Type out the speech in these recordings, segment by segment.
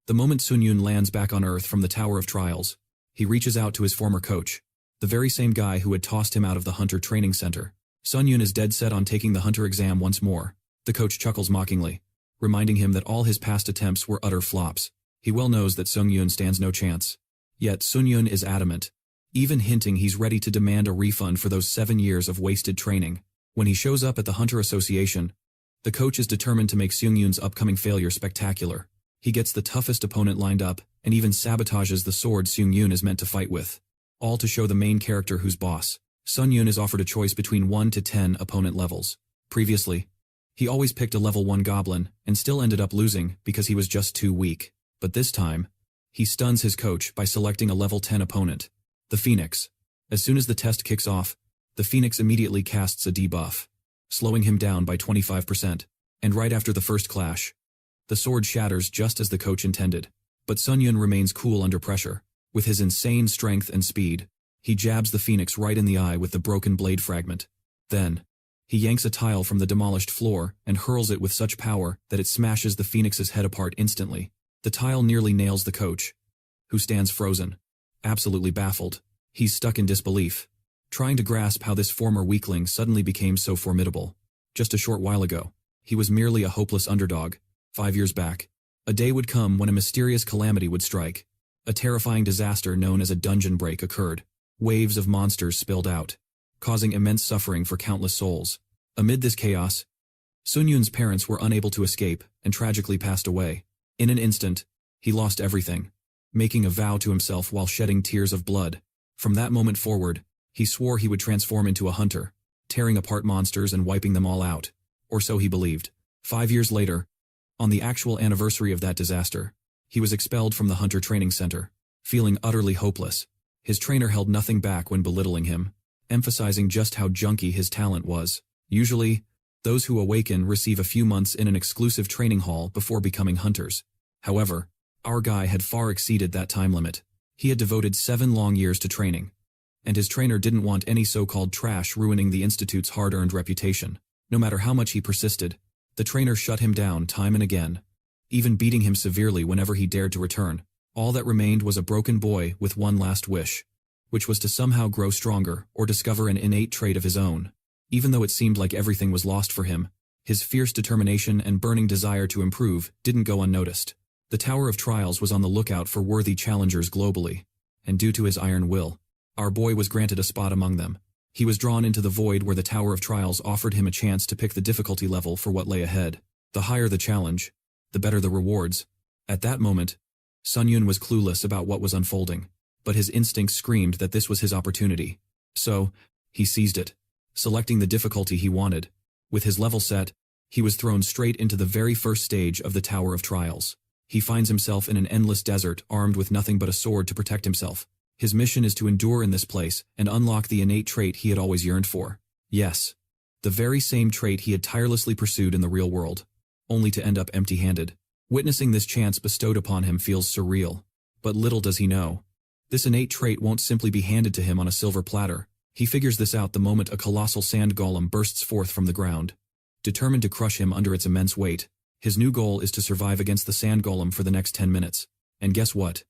The moment Seung Yun lands back on Earth from the Tower of Trials, he reaches out to his former coach, the very same guy who had tossed him out of the Hunter Training Center. Seung Yun is dead set on taking the Hunter exam once more. The coach chuckles mockingly, reminding him that all his past attempts were utter flops. He well knows that Seung Yun stands no chance. Yet Seung Yun is adamant, even hinting he's ready to demand a refund for those 7 years of wasted training. When he shows up at the Hunter Association, the coach is determined to make Seung Yun's upcoming failure spectacular. He gets the toughest opponent lined up, and even sabotages the sword Seung Yun is meant to fight with. All to show the main character who's boss. Seung Yun is offered a choice between 1 to 10 opponent levels. Previously, he always picked a level 1 goblin, and still ended up losing because he was just too weak. But this time, he stuns his coach by selecting a level 10 opponent, the Phoenix. As soon as the test kicks off, the Phoenix immediately casts a debuff, slowing him down by 25%. And right after the first clash, the sword shatters just as the coach intended. But Seung Yun remains cool under pressure. With his insane strength and speed, he jabs the Phoenix right in the eye with the broken blade fragment. Then, he yanks a tile from the demolished floor and hurls it with such power that it smashes the Phoenix's head apart instantly. The tile nearly nails the coach, who stands frozen, absolutely baffled. He's stuck in disbelief, trying to grasp how this former weakling suddenly became so formidable. Just a short while ago, he was merely a hopeless underdog. 5 years back, a day would come when a mysterious calamity would strike. A terrifying disaster known as a dungeon break occurred. Waves of monsters spilled out, causing immense suffering for countless souls. Amid this chaos, Seung Yun's parents were unable to escape and tragically passed away. In an instant, he lost everything, making a vow to himself while shedding tears of blood. From that moment forward, he swore he would transform into a hunter, tearing apart monsters and wiping them all out. Or so he believed. 5 years later, on the actual anniversary of that disaster, he was expelled from the Hunter Training Center, feeling utterly hopeless. His trainer held nothing back when belittling him, emphasizing just how junky his talent was. Usually, those who awaken receive a few months in an exclusive training hall before becoming hunters. However, our guy had far exceeded that time limit. He had devoted 7 long years to training, and his trainer didn't want any so-called trash ruining the Institute's hard-earned reputation. No matter how much he persisted, the trainer shut him down time and again, even beating him severely whenever he dared to return. All that remained was a broken boy with one last wish, which was to somehow grow stronger or discover an innate trait of his own. Even though it seemed like everything was lost for him, his fierce determination and burning desire to improve didn't go unnoticed. The Tower of Trials was on the lookout for worthy challengers globally, and due to his iron will, our boy was granted a spot among them. He was drawn into the void where the Tower of Trials offered him a chance to pick the difficulty level for what lay ahead. The higher the challenge, the better the rewards. At that moment, Seung Yun was clueless about what was unfolding, but his instincts screamed that this was his opportunity. So, he seized it, selecting the difficulty he wanted. With his level set, he was thrown straight into the very first stage of the Tower of Trials. He finds himself in an endless desert armed with nothing but a sword to protect himself. His mission is to endure in this place and unlock the innate trait he had always yearned for. Yes, the very same trait he had tirelessly pursued in the real world, only to end up empty-handed. Witnessing this chance bestowed upon him feels surreal, but little does he know. This innate trait won't simply be handed to him on a silver platter. He figures this out the moment a colossal sand golem bursts forth from the ground, determined to crush him under its immense weight. His new goal is to survive against the sand golem for the next 10 minutes. And guess what?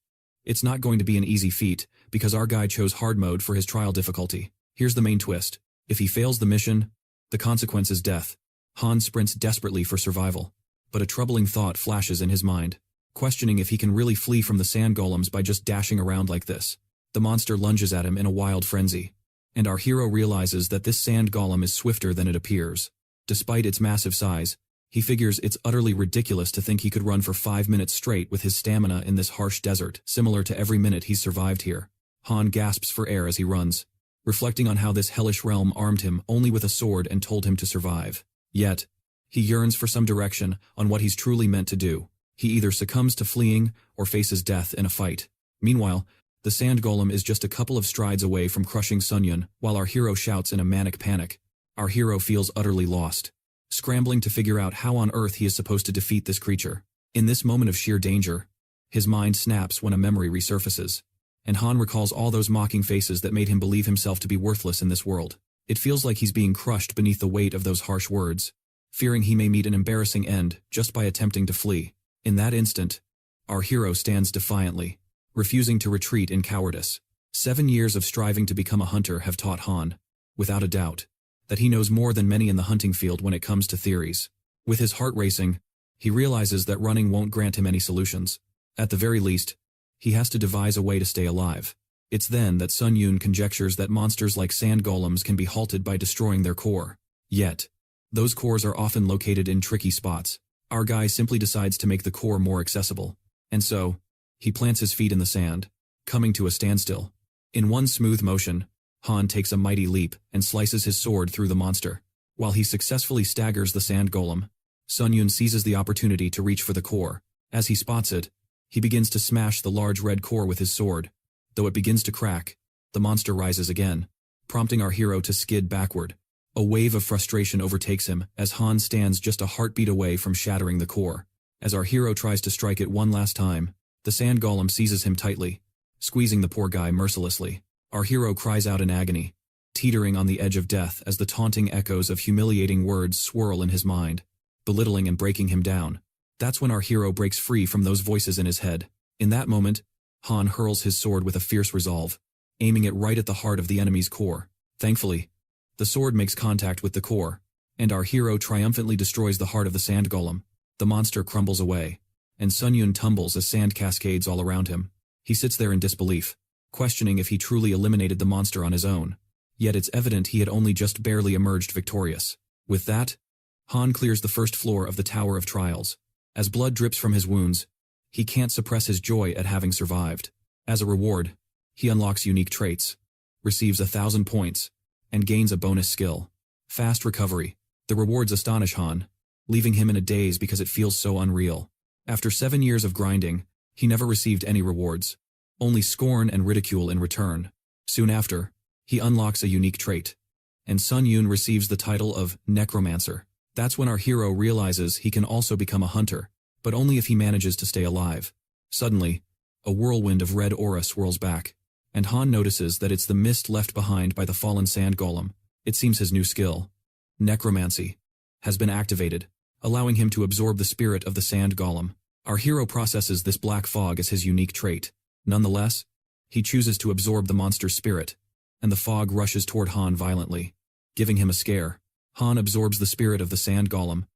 It's not going to be an easy feat, because our guy chose hard mode for his trial difficulty. Here's the main twist. If he fails the mission, the consequence is death. Han sprints desperately for survival, but a troubling thought flashes in his mind, questioning if he can really flee from the sand golems by just dashing around like this. The monster lunges at him in a wild frenzy, and our hero realizes that this sand golem is swifter than it appears. Despite its massive size, he figures it's utterly ridiculous to think he could run for 5 minutes straight with his stamina in this harsh desert, similar to every minute he's survived here. Han gasps for air as he runs, reflecting on how this hellish realm armed him only with a sword and told him to survive. Yet, he yearns for some direction on what he's truly meant to do. He either succumbs to fleeing or faces death in a fight. Meanwhile, the sand golem is just a couple of strides away from crushing Seung Yun while our hero shouts in a manic panic. Our hero feels utterly lost, scrambling to figure out how on earth he is supposed to defeat this creature. In this moment of sheer danger, his mind snaps when a memory resurfaces, and Han recalls all those mocking faces that made him believe himself to be worthless in this world. It feels like he's being crushed beneath the weight of those harsh words, fearing he may meet an embarrassing end just by attempting to flee. In that instant, Our hero stands defiantly, refusing to retreat in cowardice. 7 years of striving to become a hunter have taught Han, without a doubt, that he knows more than many in the hunting field when it comes to theories. With his heart racing, he realizes that running won't grant him any solutions. At the very least, he has to devise a way to stay alive. It's then that Seung Yun conjectures that monsters like sand golems can be halted by destroying their core. Yet, those cores are often located in tricky spots. Our guy simply decides to make the core more accessible. And so, he plants his feet in the sand, coming to a standstill. In one smooth motion, Han takes a mighty leap and slices his sword through the monster. While he successfully staggers the sand golem, Seung Yun seizes the opportunity to reach for the core. As he spots it, he begins to smash the large red core with his sword. Though it begins to crack, the monster rises again, prompting our hero to skid backward. A wave of frustration overtakes him as Han stands just a heartbeat away from shattering the core. As our hero tries to strike it one last time, the sand golem seizes him tightly, squeezing the poor guy mercilessly. Our hero cries out in agony, teetering on the edge of death as the taunting echoes of humiliating words swirl in his mind, belittling and breaking him down. That's when our hero breaks free from those voices in his head. In that moment, Han hurls his sword with a fierce resolve, aiming it right at the heart of the enemy's core. Thankfully, the sword makes contact with the core, and our hero triumphantly destroys the heart of the sand golem. The monster crumbles away, and Seung Yun tumbles as sand cascades all around him. He sits there in disbelief, questioning if he truly eliminated the monster on his own. Yet it's evident he had only just barely emerged victorious. With that, Han clears the first floor of the Tower of Trials. As blood drips from his wounds, he can't suppress his joy at having survived. As a reward, he unlocks unique traits, receives 1,000 points, and gains a bonus skill. Fast recovery. The rewards astonish Han, leaving him in a daze because it feels so unreal. After 7 years of grinding, he never received any rewards, only scorn and ridicule in return. Soon after, he unlocks a unique trait, and Seung Yun receives the title of Necromancer. That's when our hero realizes he can also become a hunter, but only if he manages to stay alive. Suddenly, a whirlwind of red aura swirls back, and Han notices that it's the mist left behind by the fallen sand golem. It seems his new skill, Necromancy, has been activated, allowing him to absorb the spirit of the sand golem. Our hero processes this black fog as his unique trait. Nonetheless, he chooses to absorb the monster's spirit, and the fog rushes toward Han violently, giving him a scare. Han absorbs the spirit of the sand golem,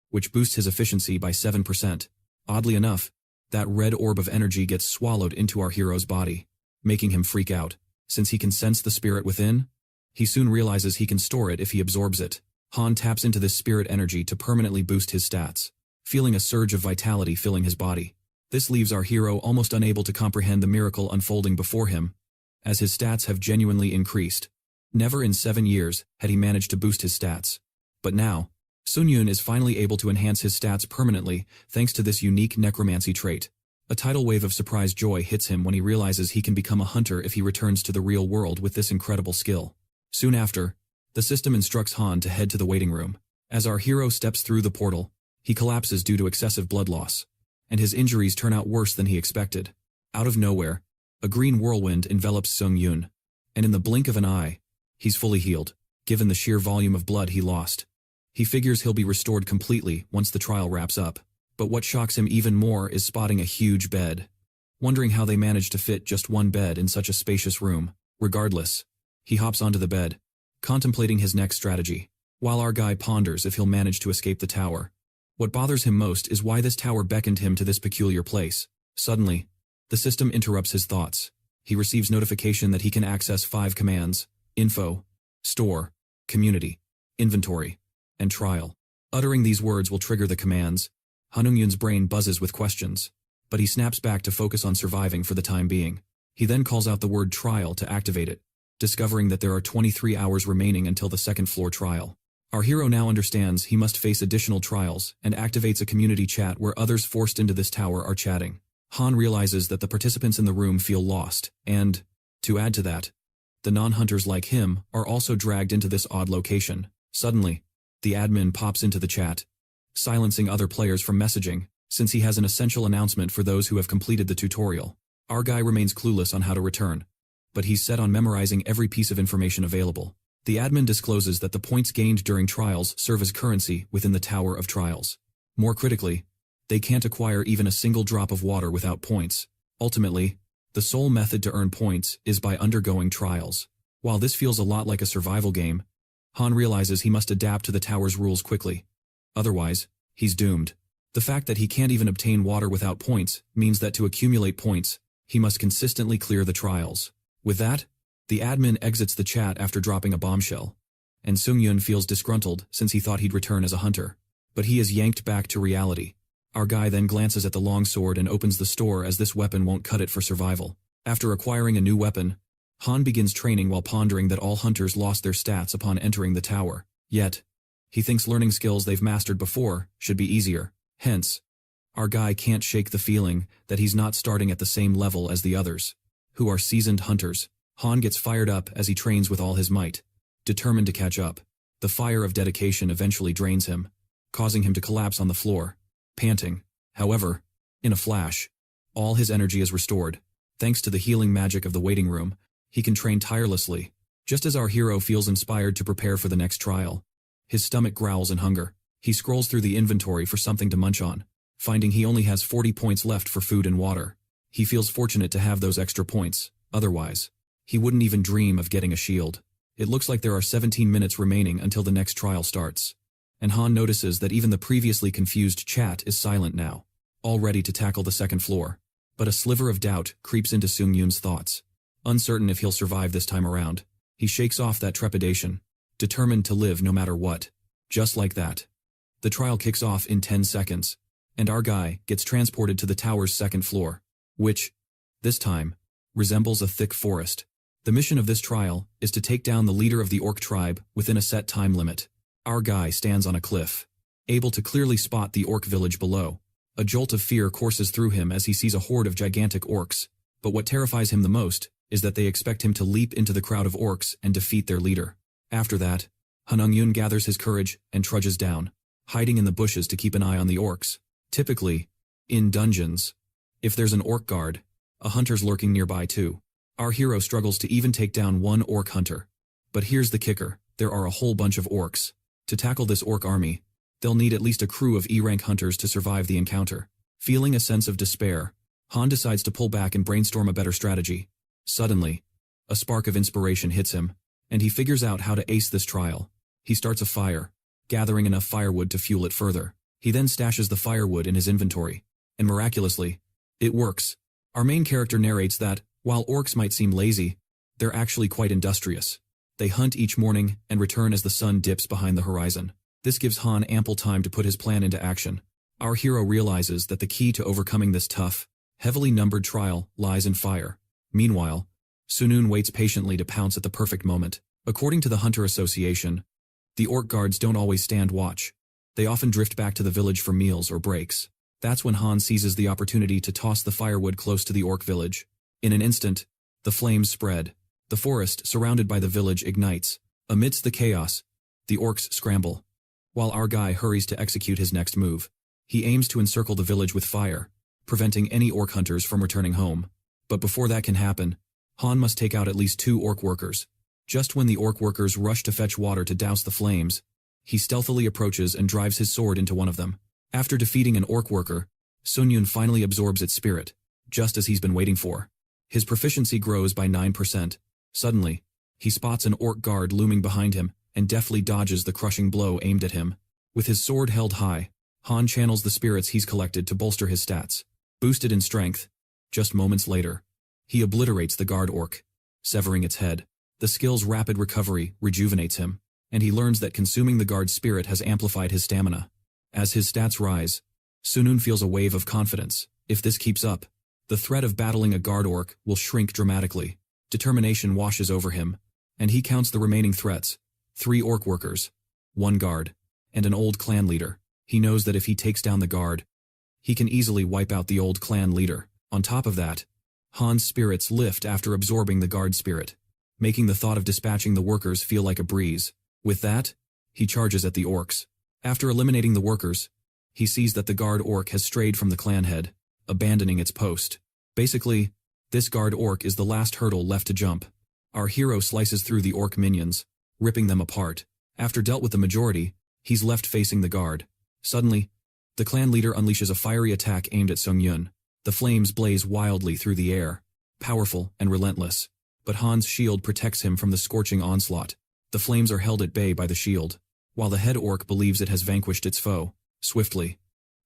which boosts his efficiency by 7%. Oddly enough, that red orb of energy gets swallowed into our hero's body, making him freak out. Since he can sense the spirit within, he soon realizes he can store it if he absorbs it. Han taps into this spirit energy to permanently boost his stats, feeling a surge of vitality filling his body. This leaves our hero almost unable to comprehend the miracle unfolding before him, as his stats have genuinely increased. Never in 7 years had he managed to boost his stats. But now, Seung Yun is finally able to enhance his stats permanently thanks to this unique necromancy trait. A tidal wave of surprised joy hits him when he realizes he can become a hunter if he returns to the real world with this incredible skill. Soon after, the system instructs Han to head to the waiting room. As our hero steps through the portal, he collapses due to excessive blood loss, and his injuries turn out worse than he expected. Out of nowhere, a green whirlwind envelops Seung Yun, and in the blink of an eye, he's fully healed, given the sheer volume of blood he lost. He figures he'll be restored completely once the trial wraps up, but what shocks him even more is spotting a huge bed. Wondering how they managed to fit just one bed in such a spacious room. Regardless, he hops onto the bed, contemplating his next strategy, while our guy ponders if he'll manage to escape the tower. What bothers him most is why this tower beckoned him to this peculiar place. Suddenly, the system interrupts his thoughts. He receives notification that he can access 5 commands: Info, Store, Community, Inventory, and Trial. Uttering these words will trigger the commands. Han Seung Yun's brain buzzes with questions, but he snaps back to focus on surviving for the time being. He then calls out the word Trial to activate it, discovering that there are 23 hours remaining until the second floor trial. Our hero now understands he must face additional trials and activates a community chat where others forced into this tower are chatting. Han realizes that the participants in the room feel lost, and, to add to that, the non-hunters like him are also dragged into this odd location. Suddenly, the admin pops into the chat, silencing other players from messaging, since he has an essential announcement for those who have completed the tutorial. Our guy remains clueless on how to return, but he's set on memorizing every piece of information available. The admin discloses that the points gained during trials serve as currency within the Tower of Trials. More critically, They can't acquire even a single drop of water without points. Ultimately, the sole method to earn points is by undergoing trials. While this feels a lot like a survival game, Han realizes he must adapt to the tower's rules quickly. Otherwise, he's doomed. The fact that he can't even obtain water without points means that to accumulate points, he must consistently clear the trials. With that, the admin exits the chat after dropping a bombshell. And Seung Yun feels disgruntled since he thought he'd return as a hunter. But he is yanked back to reality. Our guy then glances at the longsword and opens the store as this weapon won't cut it for survival. After acquiring a new weapon, Han begins training while pondering that all hunters lost their stats upon entering the tower. Yet, he thinks learning skills they've mastered before should be easier. Hence, our guy can't shake the feeling that he's not starting at the same level as the others, who are seasoned hunters. Han gets fired up as he trains with all his might, determined to catch up. The fire of dedication eventually drains him, causing him to collapse on the floor, panting. However, in a flash, all his energy is restored. Thanks to the healing magic of the waiting room, he can train tirelessly. Just as our hero feels inspired to prepare for the next trial, his stomach growls in hunger. He scrolls through the inventory for something to munch on, finding he only has 40 points left for food and water. He feels fortunate to have those extra points, otherwise, he wouldn't even dream of getting a shield. It looks like there are 17 minutes remaining until the next trial starts. And Han notices that even the previously confused chat is silent now, all ready to tackle the second floor. But a sliver of doubt creeps into Seung Yun's thoughts. Uncertain if he'll survive this time around, he shakes off that trepidation, determined to live no matter what. Just like that, the trial kicks off in 10 seconds, and our guy gets transported to the tower's second floor, which, this time, resembles a thick forest. The mission of this trial is to take down the leader of the orc tribe within a set time limit. Our guy stands on a cliff, able to clearly spot the orc village below. A jolt of fear courses through him as he sees a horde of gigantic orcs, but what terrifies him the most is that they expect him to leap into the crowd of orcs and defeat their leader. After that, Han Seung Yun gathers his courage and trudges down, hiding in the bushes to keep an eye on the orcs. Typically, in dungeons, if there's an orc guard, a hunter's lurking nearby too. Our hero struggles to even take down one orc hunter. But here's the kicker, there are a whole bunch of orcs. To tackle this orc army, they'll need at least a crew of E-rank hunters to survive the encounter. Feeling a sense of despair, Han decides to pull back and brainstorm a better strategy. Suddenly, a spark of inspiration hits him, and he figures out how to ace this trial. He starts a fire, gathering enough firewood to fuel it further. He then stashes the firewood in his inventory, and miraculously, it works. Our main character narrates that, while orcs might seem lazy, they're actually quite industrious. They hunt each morning and return as the sun dips behind the horizon. This gives Han ample time to put his plan into action. Our hero realizes that the key to overcoming this tough, heavily numbered trial lies in fire. Meanwhile, Seung Yun waits patiently to pounce at the perfect moment. According to the Hunter Association, the orc guards don't always stand watch. They often drift back to the village for meals or breaks. That's when Han seizes the opportunity to toss the firewood close to the orc village. In an instant, the flames spread. The forest surrounded by the village ignites. Amidst the chaos, the orcs scramble. While our guy hurries to execute his next move, he aims to encircle the village with fire, preventing any orc hunters from returning home. But before that can happen, Han must take out at least 2 orc workers. Just when the orc workers rush to fetch water to douse the flames, he stealthily approaches and drives his sword into one of them. After defeating an orc worker, Seung Yun finally absorbs its spirit, just as he's been waiting for. His proficiency grows by 9%. Suddenly, he spots an orc guard looming behind him and deftly dodges the crushing blow aimed at him. With his sword held high, Han channels the spirits he's collected to bolster his stats. Boosted in strength, just moments later, he obliterates the guard orc, severing its head. The skill's rapid recovery rejuvenates him, and he learns that consuming the guard's spirit has amplified his stamina. As his stats rise, Seung Yun feels a wave of confidence. If this keeps up, the threat of battling a guard orc will shrink dramatically. Determination washes over him, and he counts the remaining threats: 3 orc workers, 1 guard, and an old clan leader. He knows that if he takes down the guard, he can easily wipe out the old clan leader. On top of that, Han's spirits lift after absorbing the guard spirit, making the thought of dispatching the workers feel like a breeze. With that, he charges at the orcs. After eliminating the workers, he sees that the guard orc has strayed from the clan head, abandoning its post. Basically, this guard orc is the last hurdle left to jump. Our hero slices through the orc minions, ripping them apart. After dealt with the majority, he's left facing the guard. Suddenly, The clan leader unleashes a fiery attack aimed at Seung Yun. The flames blaze wildly through the air, powerful and relentless. But Han's shield protects him from the scorching onslaught. The flames are held at bay by the shield, while the head orc believes it has vanquished its foe. Swiftly,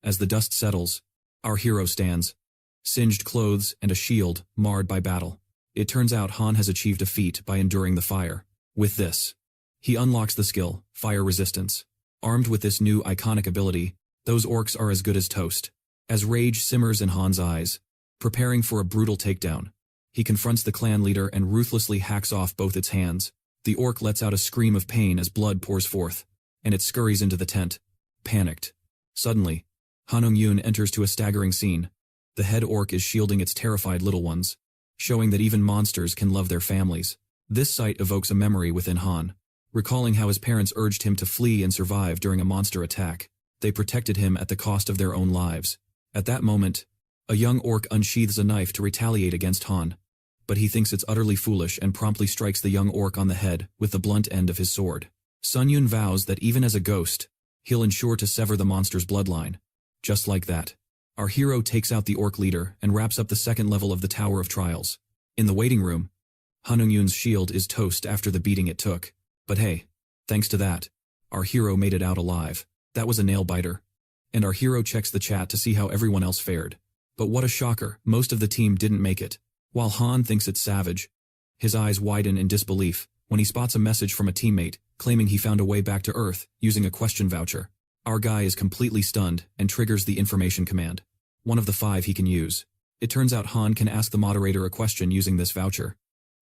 as the dust settles, our hero stands, singed clothes and a shield marred by battle. It turns out Han has achieved a feat by enduring the fire. With this, he unlocks the skill, Fire Resistance. Armed with this new iconic ability, those orcs are as good as toast. As rage simmers in Han's eyes, preparing for a brutal takedown, he confronts the clan leader and ruthlessly hacks off both its hands. The orc lets out a scream of pain as blood pours forth, and it scurries into the tent, panicked. Suddenly, Han Seung Yun enters to a staggering scene. The head orc is shielding its terrified little ones, showing that even monsters can love their families. This sight evokes a memory within Han, recalling how his parents urged him to flee and survive during a monster attack. They protected him at the cost of their own lives. At that moment, a young orc unsheathes a knife to retaliate against Han, but he thinks it's utterly foolish and promptly strikes the young orc on the head with the blunt end of his sword. Seung Yun vows that even as a ghost, he'll ensure to sever the monster's bloodline. Just like that, our hero takes out the orc leader and wraps up the second level of the Tower of Trials. In the waiting room, Han Seung Yun's shield is toast after the beating it took. But hey, thanks to that, our hero made it out alive. That was a nail-biter. And our hero checks the chat to see how everyone else fared. But what a shocker, most of the team didn't make it. While Han thinks it's savage, his eyes widen in disbelief when he spots a message from a teammate claiming he found a way back to Earth using a question voucher. Our guy is completely stunned and triggers the information command, one of the 5 he can use. It turns out Han can ask the moderator a question using this voucher.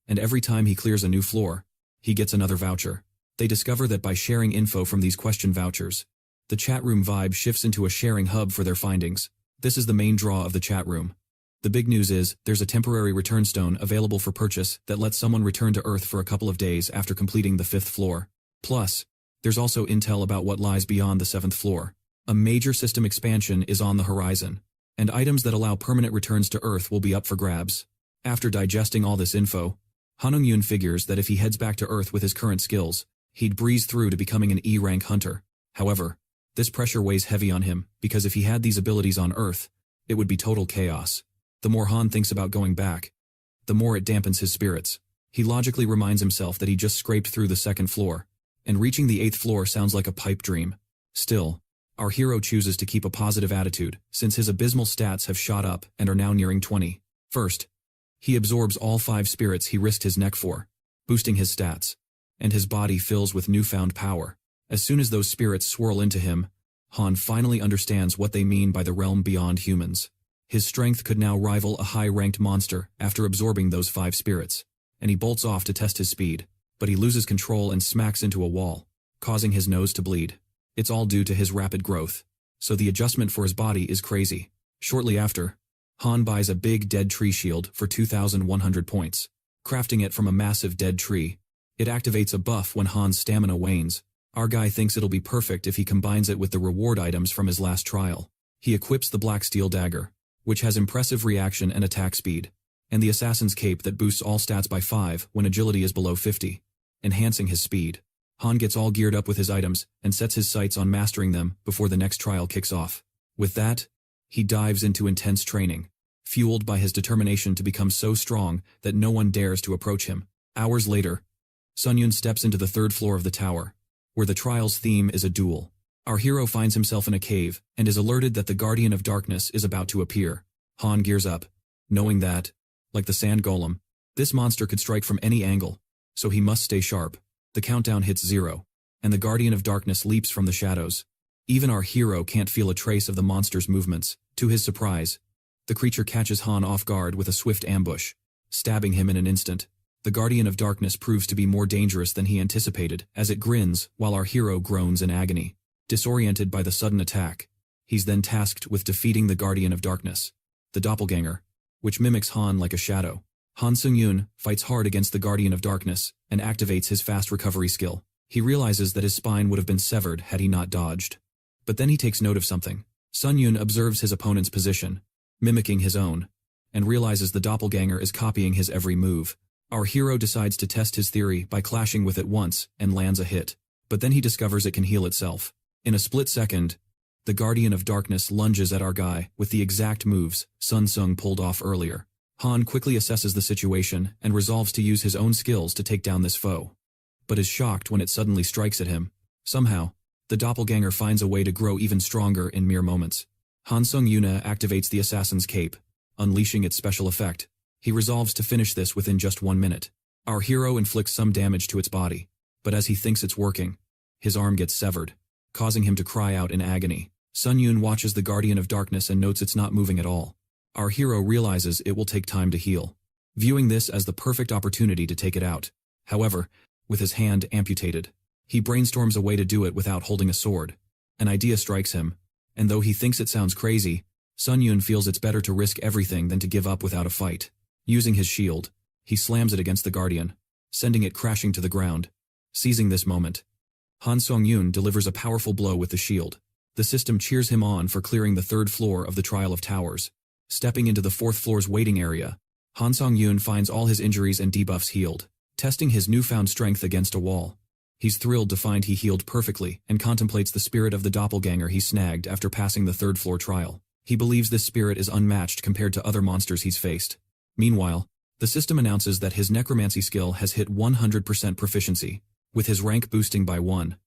And every time he clears a new floor, he gets another voucher. They discover that by sharing info from these question vouchers, the chat room vibe shifts into a sharing hub for their findings. This is the main draw of the chat room. The big news is, there's a temporary return stone available for purchase that lets someone return to Earth for a couple of days after completing the 5th floor. Plus, there's also intel about what lies beyond the 7th floor. A major system expansion is on the horizon, and items that allow permanent returns to Earth will be up for grabs. After digesting all this info, Han Seung Yun figures that if he heads back to Earth with his current skills, he'd breeze through to becoming an E-rank hunter. However, this pressure weighs heavy on him, because if he had these abilities on Earth, it would be total chaos. The more Han thinks about going back, the more it dampens his spirits. He logically reminds himself that he just scraped through the 2nd floor, and reaching the 8th floor sounds like a pipe dream. Still, our hero chooses to keep a positive attitude, since his abysmal stats have shot up and are now nearing 20. First, he absorbs all 5 spirits he risked his neck for, boosting his stats, and his body fills with newfound power. As soon as those spirits swirl into him, Han finally understands what they mean by the realm beyond humans. His strength could now rival a high-ranked monster after absorbing those 5 spirits, and he bolts off to test his speed, but he loses control and smacks into a wall, causing his nose to bleed. It's all due to his rapid growth, so the adjustment for his body is crazy. Shortly after, Han buys a big dead tree shield for 2,100 points, crafting it from a massive dead tree. It activates a buff when Han's stamina wanes. Our guy thinks it'll be perfect if he combines it with the reward items from his last trial. He equips the Black Steel Dagger, which has impressive reaction and attack speed, and the Assassin's Cape that boosts all stats by 5 when agility is below 50, enhancing his speed. Han gets all geared up with his items and sets his sights on mastering them before the next trial kicks off. With that, he dives into intense training, fueled by his determination to become so strong that no one dares to approach him. Hours later, Seung Yun steps into the 3rd floor of the tower, where the trial's theme is a duel. Our hero finds himself in a cave and is alerted that the Guardian of Darkness is about to appear. Han gears up, knowing that, like the sand golem, this monster could strike from any angle, so he must stay sharp. The countdown hits 0, and the Guardian of Darkness leaps from the shadows. Even our hero can't feel a trace of the monster's movements. To his surprise, the creature catches Han off guard with a swift ambush, stabbing him in an instant. The Guardian of Darkness proves to be more dangerous than he anticipated, as it grins while our hero groans in agony. Disoriented by the sudden attack, he's then tasked with defeating the Guardian of Darkness, the doppelganger, which mimics Han like a shadow. Han Seung Yun fights hard against the Guardian of Darkness and activates his fast recovery skill. He realizes that his spine would have been severed had he not dodged. But then he takes note of something. Seung Yun observes his opponent's position, mimicking his own, and realizes the doppelganger is copying his every move. Our hero decides to test his theory by clashing with it once and lands a hit. But then he discovers it can heal itself. In a split second, The Guardian of Darkness lunges at our guy with the exact moves Sun Sung pulled off earlier. Han quickly assesses the situation and resolves to use his own skills to take down this foe, but is shocked when it suddenly strikes at him. Somehow, the doppelganger finds a way to grow even stronger in mere moments. Han Seung Yun activates the Assassin's Cape, unleashing its special effect. He resolves to finish this within just 1 minute. Our hero inflicts some damage to its body, but as he thinks it's working, his arm gets severed, causing him to cry out in agony. Sun Yun watches the Guardian of Darkness and notes it's not moving at all. Our hero realizes it will take time to heal, viewing this as the perfect opportunity to take it out. However, with his hand amputated, he brainstorms a way to do it without holding a sword. An idea strikes him, and though he thinks it sounds crazy, Sun Yun feels it's better to risk everything than to give up without a fight. Using his shield, he slams it against the Guardian, sending it crashing to the ground. Seizing this moment, Han Seung Yun delivers a powerful blow with the shield. The system cheers him on for clearing the 3rd floor of the Trial of Towers. Stepping into the 4th floor's waiting area, Han Seung Yun finds all his injuries and debuffs healed, testing his newfound strength against a wall. He's thrilled to find he healed perfectly and contemplates the spirit of the doppelganger he snagged after passing the 3rd floor trial. He believes this spirit is unmatched compared to other monsters he's faced. Meanwhile, the system announces that his necromancy skill has hit 100% proficiency, with his rank boosting by 1.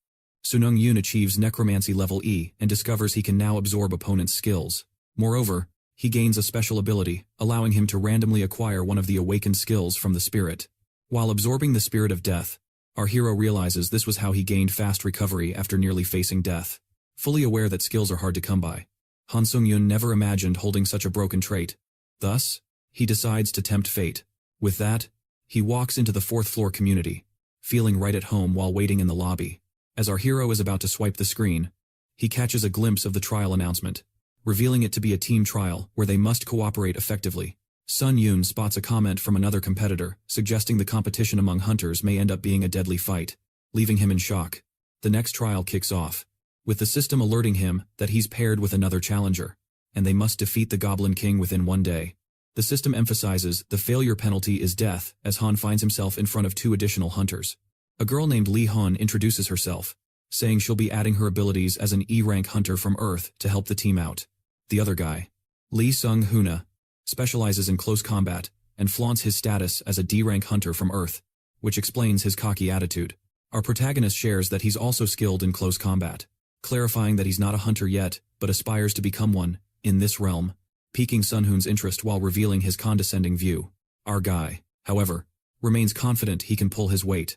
Sunung Yun achieves necromancy level E and discovers he can now absorb opponents' skills. Moreover, he gains a special ability, allowing him to randomly acquire one of the awakened skills from the spirit. While absorbing the spirit of death, our hero realizes this was how he gained fast recovery after nearly facing death. Fully aware that skills are hard to come by, Han Seung Yun never imagined holding such a broken trait. Thus, he decides to tempt fate. With that, he walks into the 4th floor community, feeling right at home while waiting in the lobby. As our hero is about to swipe the screen, he catches a glimpse of the trial announcement, revealing it to be a team trial where they must cooperate effectively. Sun Yun spots a comment from another competitor, suggesting the competition among hunters may end up being a deadly fight, leaving him in shock. The next trial kicks off, with the system alerting him that he's paired with another challenger, and they must defeat the Goblin King within 1 day. The system emphasizes the failure penalty is death as Han finds himself in front of 2 additional hunters. A girl named Lee Han introduces herself, saying she'll be adding her abilities as an E-rank hunter from Earth to help the team out. The other guy, Lee Sung Huna, specializes in close combat and flaunts his status as a D-rank hunter from Earth, which explains his cocky attitude. Our protagonist shares that he's also skilled in close combat, clarifying that he's not a hunter yet, but aspires to become one in this realm, piquing Sun Hoon's interest while revealing his condescending view. Our guy, however, remains confident he can pull his weight,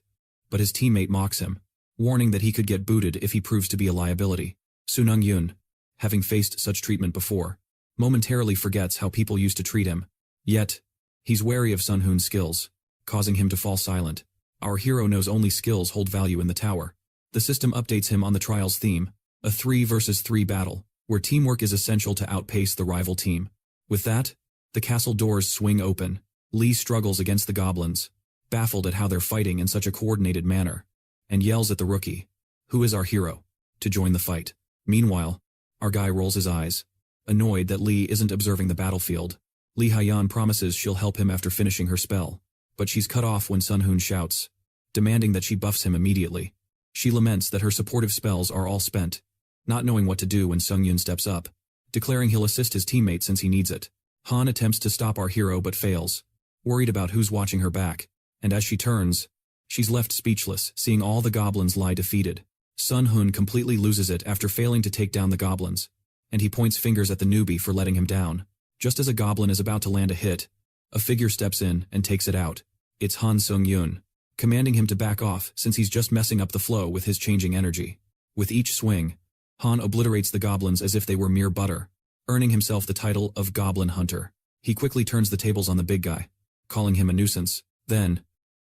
but his teammate mocks him, warning that he could get booted if he proves to be a liability. Sunung Yun, having faced such treatment before, momentarily forgets how people used to treat him. Yet, he's wary of Sun Hoon's skills, causing him to fall silent. Our hero knows only skills hold value in the tower. The system updates him on the trial's theme, a 3 versus 3 battle, where teamwork is essential to outpace the rival team. With that, the castle doors swing open. Lee struggles against the goblins, baffled at how they're fighting in such a coordinated manner, and yells at the rookie, who is our hero, to join the fight. Meanwhile, our guy rolls his eyes, annoyed that Lee isn't observing the battlefield. Lee Hyan promises she'll help him after finishing her spell, but she's cut off when Sun Hoon shouts, demanding that she buffs him immediately. She laments that her supportive spells are all spent, not knowing what to do when Seung Yun steps up, declaring he'll assist his teammate since he needs it. Han attempts to stop our hero but fails, worried about who's watching her back, and as she turns, she's left speechless, seeing all the goblins lie defeated. Sun Hoon completely loses it after failing to take down the goblins, and he points fingers at the newbie for letting him down. Just as a goblin is about to land a hit, a figure steps in and takes it out. It's Han Seung Yun, commanding him to back off since he's just messing up the flow with his changing energy. With each swing, Han obliterates the goblins as if they were mere butter, earning himself the title of Goblin Hunter. He quickly turns the tables on the big guy, calling him a nuisance. Then,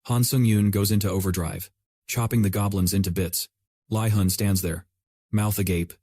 Han Seung Yun goes into overdrive, chopping the goblins into bits. Lai Hun stands there, mouth agape,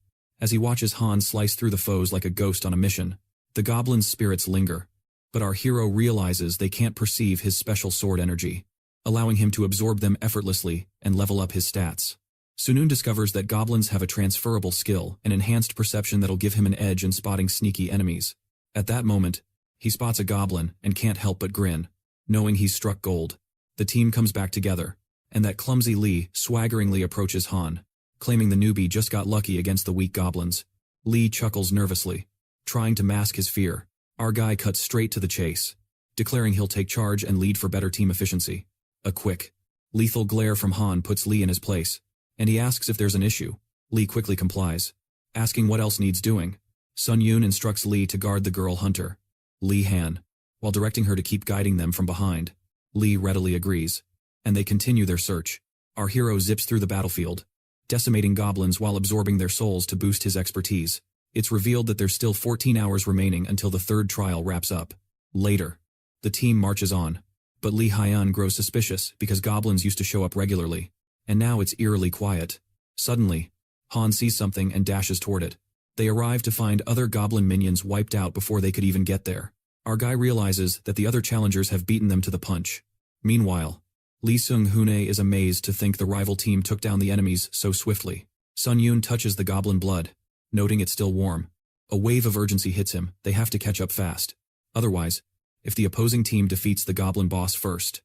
as he watches Han slice through the foes like a ghost on a mission. The goblins' spirits linger, but our hero realizes they can't perceive his special sword energy, allowing him to absorb them effortlessly and level up his stats. Sunun discovers that goblins have a transferable skill, an enhanced perception that'll give him an edge in spotting sneaky enemies. At that moment, he spots a goblin and can't help but grin, knowing he's struck gold. The team comes back together, and that clumsy Lee swaggeringly approaches Han, claiming the newbie just got lucky against the weak goblins. Lee chuckles nervously, trying to mask his fear. Our guy cuts straight to the chase, declaring he'll take charge and lead for better team efficiency. A quick, lethal glare from Han puts Lee in his place, and he asks if there's an issue. Lee quickly complies, asking what else needs doing. Sun Yun instructs Lee to guard the girl hunter, Lee Han, while directing her to keep guiding them from behind. Lee readily agrees, and they continue their search. Our hero zips through the battlefield, decimating goblins while absorbing their souls to boost his expertise. It's revealed that there's still 14 hours remaining until the third trial wraps up. Later, the team marches on, but Lee Hyun grows suspicious because goblins used to show up regularly, and now it's eerily quiet. Suddenly, Han sees something and dashes toward it. They arrive to find other goblin minions wiped out before they could even get there. Our guy realizes that the other challengers have beaten them to the punch. Meanwhile, Lee Seung-hoon is amazed to think the rival team took down the enemies so swiftly. Sun Yun touches the goblin blood, noting it's still warm. A wave of urgency hits him. They have to catch up fast. Otherwise, if the opposing team defeats the goblin boss first,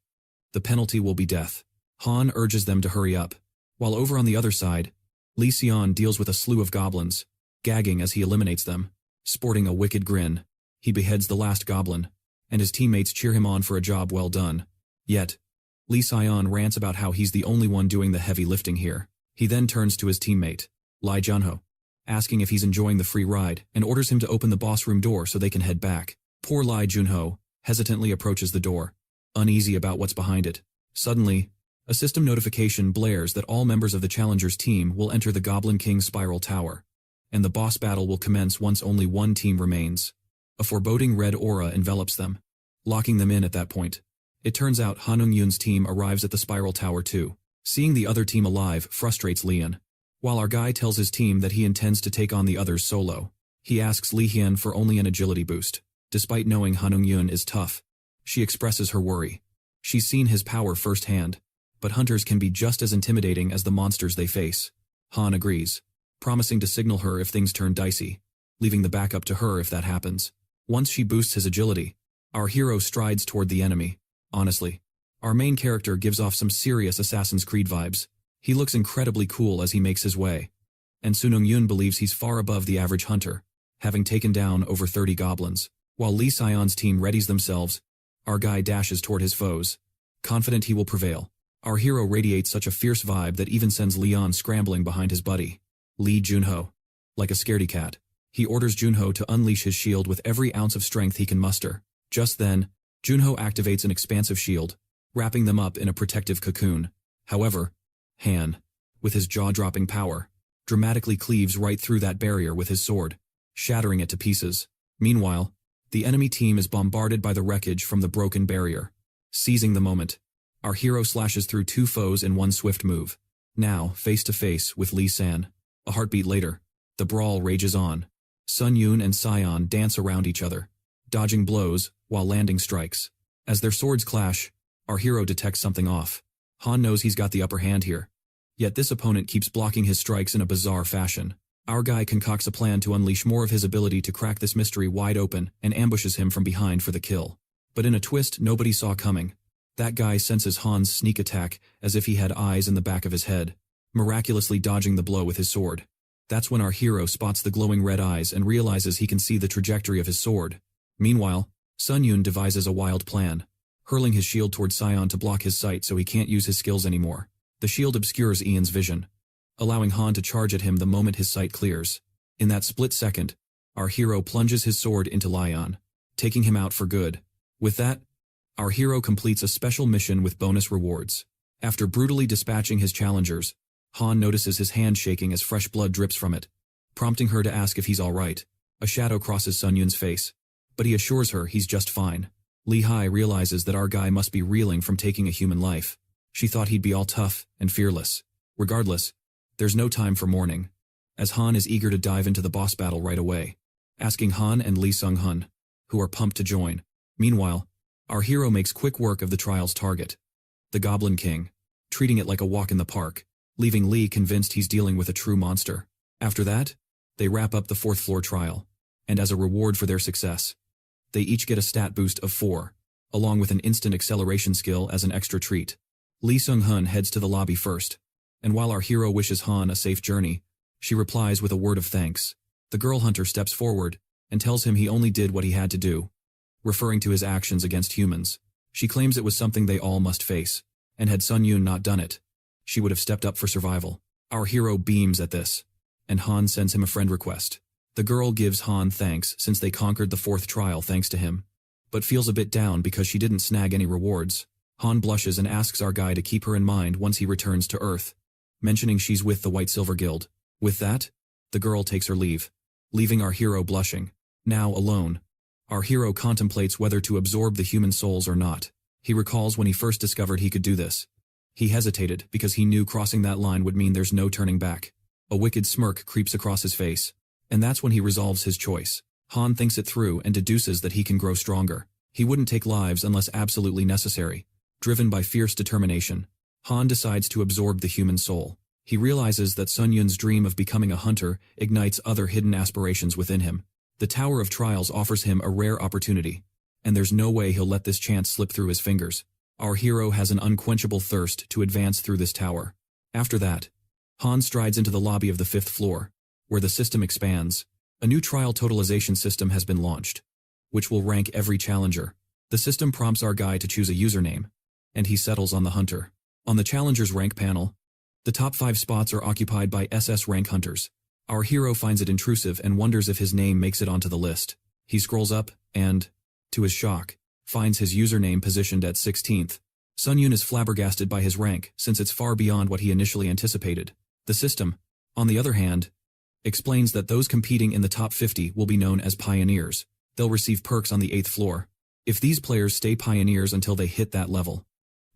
the penalty will be death. Han urges them to hurry up, while over on the other side, Lee Seon deals with a slew of goblins, gagging as he eliminates them. Sporting a wicked grin, he beheads the last goblin, and his teammates cheer him on for a job well done. Yet, Lee Seon rants about how he's the only one doing the heavy lifting here. He then turns to his teammate, Lee Junho, asking if he's enjoying the free ride, and orders him to open the boss room door so they can head back. Poor Lee Junho hesitantly approaches the door, uneasy about what's behind it. Suddenly, a system notification blares that all members of the challenger's team will enter the Goblin King's Spiral Tower, and the boss battle will commence once only one team remains. A foreboding red aura envelops them, locking them in at that point. It turns out Han Seung Yun's team arrives at the Spiral Tower too. Seeing the other team alive frustrates Leon, while our guy tells his team that he intends to take on the others solo. He asks Lee Hyun for only an agility boost. Despite knowing Han Seung Yun is tough, she expresses her worry. She's seen his power firsthand, but hunters can be just as intimidating as the monsters they face. Han agrees, promising to signal her if things turn dicey, leaving the backup to her if that happens. Once she boosts his agility, our hero strides toward the enemy. Honestly, our main character gives off some serious Assassin's Creed vibes. He looks incredibly cool as he makes his way, and Sun Seung Yun believes he's far above the average hunter, having taken down over 30 goblins. While Lee Seon's team readies themselves, our guy dashes toward his foes, confident he will prevail. Our hero radiates such a fierce vibe that even sends Leon scrambling behind his buddy, Lee Junho. Like a scaredy cat, he orders Junho to unleash his shield with every ounce of strength he can muster. Just then, Junho activates an expansive shield, wrapping them up in a protective cocoon. However, Han, with his jaw-dropping power, dramatically cleaves right through that barrier with his sword, shattering it to pieces. Meanwhile, the enemy team is bombarded by the wreckage from the broken barrier. Seizing the moment, our hero slashes through two foes in one swift move. Now, face to face with Lee San. A heartbeat later, the brawl rages on. Sun Yun and Sion dance around each other, dodging blows while landing strikes. As their swords clash, our hero detects something off. Han knows he's got the upper hand here, yet this opponent keeps blocking his strikes in a bizarre fashion. Our guy concocts a plan to unleash more of his ability to crack this mystery wide open and ambushes him from behind for the kill. But in a twist nobody saw coming, that guy senses Han's sneak attack as if he had eyes in the back of his head, miraculously dodging the blow with his sword. That's when our hero spots the glowing red eyes and realizes he can see the trajectory of his sword. Meanwhile, Sun Yun devises a wild plan, hurling his shield toward Sion to block his sight so he can't use his skills anymore. The shield obscures Ian's vision, allowing Han to charge at him the moment his sight clears. In that split second, our hero plunges his sword into Lion, taking him out for good. With that, our hero completes a special mission with bonus rewards. After brutally dispatching his challengers, Han notices his hand shaking as fresh blood drips from it, prompting her to ask if he's alright. A shadow crosses Sun Yun's face, but he assures her he's just fine. Lee Hai realizes that our guy must be reeling from taking a human life. She thought he'd be all tough and fearless. Regardless, there's no time for mourning, as Han is eager to dive into the boss battle right away, asking Han and Lee Seung-hun, who are pumped to join. Meanwhile, our hero makes quick work of the trial's target, the Goblin King, treating it like a walk in the park, leaving Lee convinced he's dealing with a true monster. After that, they wrap up the 4th floor trial, and as a reward for their success, they each get a stat boost of 4, along with an instant acceleration skill as an extra treat. Lee Seung-hun heads to the lobby first, and while our hero wishes Han a safe journey, she replies with a word of thanks. The girl hunter steps forward and tells him he only did what he had to do, referring to his actions against humans. She claims it was something they all must face, and had Seung Yun not done it, she would have stepped up for survival. Our hero beams at this, and Han sends him a friend request. The girl gives Han thanks since they conquered the 4th trial thanks to him, but feels a bit down because she didn't snag any rewards. Han blushes and asks our guy to keep her in mind once he returns to Earth, mentioning she's with the White Silver Guild. With that, the girl takes her leave, leaving our hero blushing. Now alone, our hero contemplates whether to absorb the human souls or not. He recalls when he first discovered he could do this. He hesitated because he knew crossing that line would mean there's no turning back. A wicked smirk creeps across his face, and that's when he resolves his choice. Han thinks it through and deduces that he can grow stronger. He wouldn't take lives unless absolutely necessary. Driven by fierce determination, Han decides to absorb the human soul. He realizes that Seung Yun's dream of becoming a hunter ignites other hidden aspirations within him. The Tower of Trials offers him a rare opportunity, and there's no way he'll let this chance slip through his fingers. Our hero has an unquenchable thirst to advance through this tower. After that, Han strides into the lobby of the 5th floor, where the system expands. A new trial totalization system has been launched, which will rank every challenger. The system prompts our guy to choose a username, and he settles on the hunter. On the challenger's rank panel, the top 5 spots are occupied by SS rank hunters. Our hero finds it intrusive and wonders if his name makes it onto the list. He scrolls up and, to his shock, finds his username positioned at 16th. Seung Yun is flabbergasted by his rank since it's far beyond what he initially anticipated. The system, on the other hand, explains that those competing in the top 50 will be known as pioneers. They'll receive perks on the 8th floor. If these players stay pioneers until they hit that level,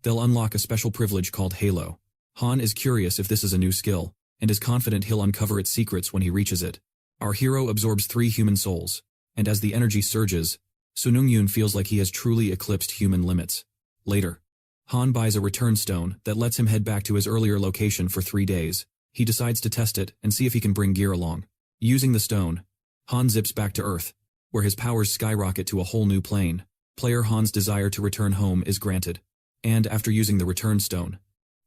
they'll unlock a special privilege called Halo. Han is curious if this is a new skill, and is confident he'll uncover its secrets when he reaches it. Our hero absorbs 3 human souls, and as the energy surges, Seung Yun feels like he has truly eclipsed human limits. Later, Han buys a return stone that lets him head back to his earlier location for 3 days. He decides to test it and see if he can bring gear along. Using the stone, Han zips back to Earth, where his powers skyrocket to a whole new plane. Player Han's desire to return home is granted, and after using the return stone,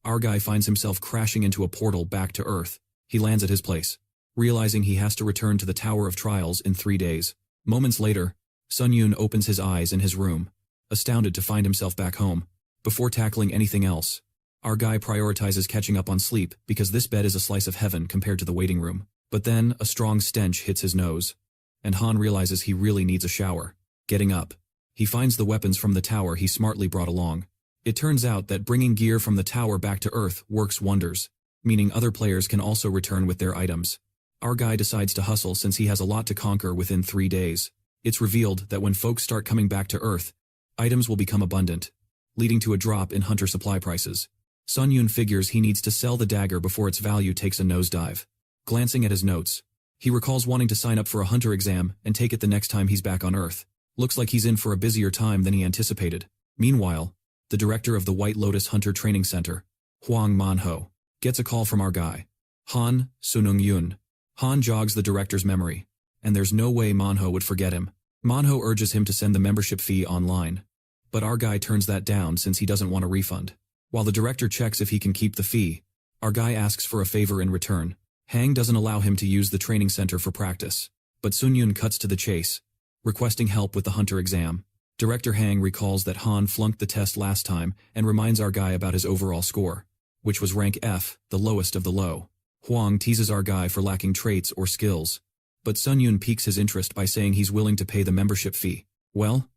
our guy finds himself crashing into a portal back to Earth. He lands at his place, realizing he has to return to the Tower of Trials in 3 days. Moments later, Seung Yun opens his eyes in his room, astounded to find himself back home. Before tackling anything else, our guy prioritizes catching up on sleep because this bed is a slice of heaven compared to the waiting room. But then, a strong stench hits his nose, and Han realizes he really needs a shower. Getting up, he finds the weapons from the tower he smartly brought along. It turns out that bringing gear from the tower back to Earth works wonders, meaning other players can also return with their items. Our guy decides to hustle since he has a lot to conquer within 3 days. It's revealed that when folks start coming back to Earth, items will become abundant, leading to a drop in hunter supply prices. Seung Yun figures he needs to sell the dagger before its value takes a nosedive. Glancing at his notes, he recalls wanting to sign up for a hunter exam and take it the next time he's back on Earth. Looks like he's in for a busier time than he anticipated. Meanwhile, the director of the White Lotus Hunter Training Center, Hwang Manhwa, gets a call from our guy, Han Seung Yun. Han jogs the director's memory, and there's no way Manhwa would forget him. Manhwa urges him to send the membership fee online, but our guy turns that down since he doesn't want a refund. While the director checks if he can keep the fee, our guy asks for a favor in return. Hang doesn't allow him to use the training center for practice, but Seung Yun cuts to the chase, requesting help with the hunter exam. Director Hang recalls that Han flunked the test last time and reminds our guy about his overall score, which was rank F, the lowest of the low. Hwang teases our guy for lacking traits or skills, but Seung Yun piques his interest by saying he's willing to pay the membership fee. Well,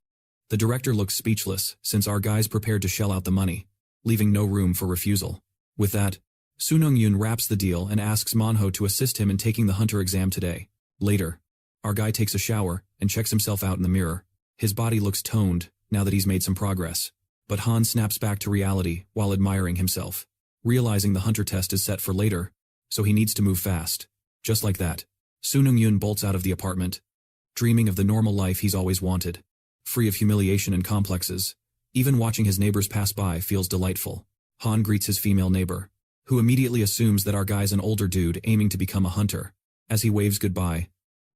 the director looks speechless since our guy's prepared to shell out the money, leaving no room for refusal. With that, Seung Yun wraps the deal and asks Manhwa to assist him in taking the hunter exam today. Later, our guy takes a shower and checks himself out in the mirror. His body looks toned now that he's made some progress, but Han snaps back to reality while admiring himself, realizing the hunter test is set for later, so he needs to move fast. Just like that, Seung Yun bolts out of the apartment, dreaming of the normal life he's always wanted, free of humiliation and complexes. Even watching his neighbors pass by feels delightful. Han greets his female neighbor, who immediately assumes that our guy's an older dude aiming to become a hunter. As he waves goodbye,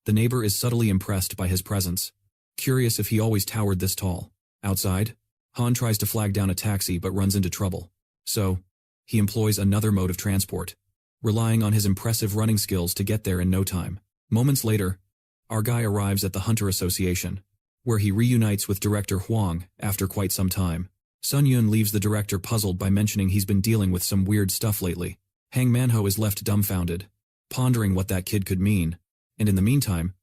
the neighbor is subtly impressed by his presence, curious if he always towered this tall. Outside, Han tries to flag down a taxi but runs into trouble. So, he employs another mode of transport, relying on his impressive running skills to get there in no time. Moments later, our guy arrives at the Hunter Association, where he reunites with Director Huang after quite some time. Seung Yun leaves the director puzzled by mentioning he's been dealing with some weird stuff lately. Hang Manhwa is left dumbfounded, pondering what that kid could mean, and in the meantime,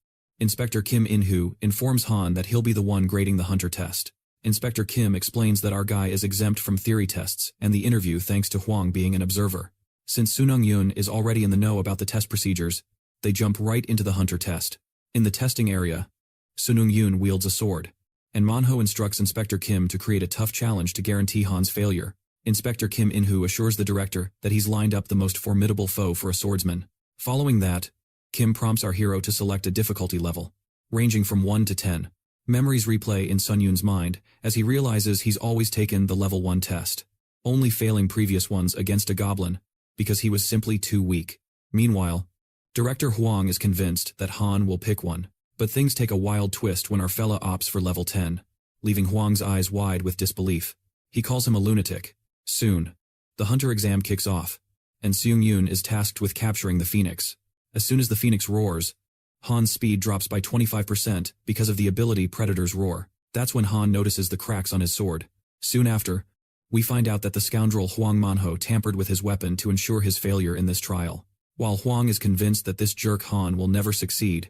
Inspector Kim In-hoo informs Han that he'll be the one grading the Hunter test. Inspector Kim explains that our guy is exempt from theory tests and the interview thanks to Huang being an observer. Since Seung Yun is already in the know about the test procedures, they jump right into the Hunter test. In the testing area, Seung Yun wields a sword, and Manhwa instructs Inspector Kim to create a tough challenge to guarantee Han's failure. Inspector Kim In-hoo assures the director that he's lined up the most formidable foe for a swordsman. Following that, Kim prompts our hero to select a difficulty level, ranging from 1 to 10. Memories replay in Seung Yun's mind as he realizes he's always taken the level 1 test, only failing previous ones against a goblin because he was simply too weak. Meanwhile, Director Huang is convinced that Han will pick one, but things take a wild twist when our fella opts for level 10, leaving Huang's eyes wide with disbelief. He calls him a lunatic. Soon, the Hunter exam kicks off, and Seung Yun is tasked with capturing the Phoenix. As soon as the Phoenix roars, Han's speed drops by 25% because of the ability Predator's Roar. That's when Han notices the cracks on his sword. Soon after, we find out that the scoundrel Huang Manhwa tampered with his weapon to ensure his failure in this trial. While Huang is convinced that this jerk Han will never succeed,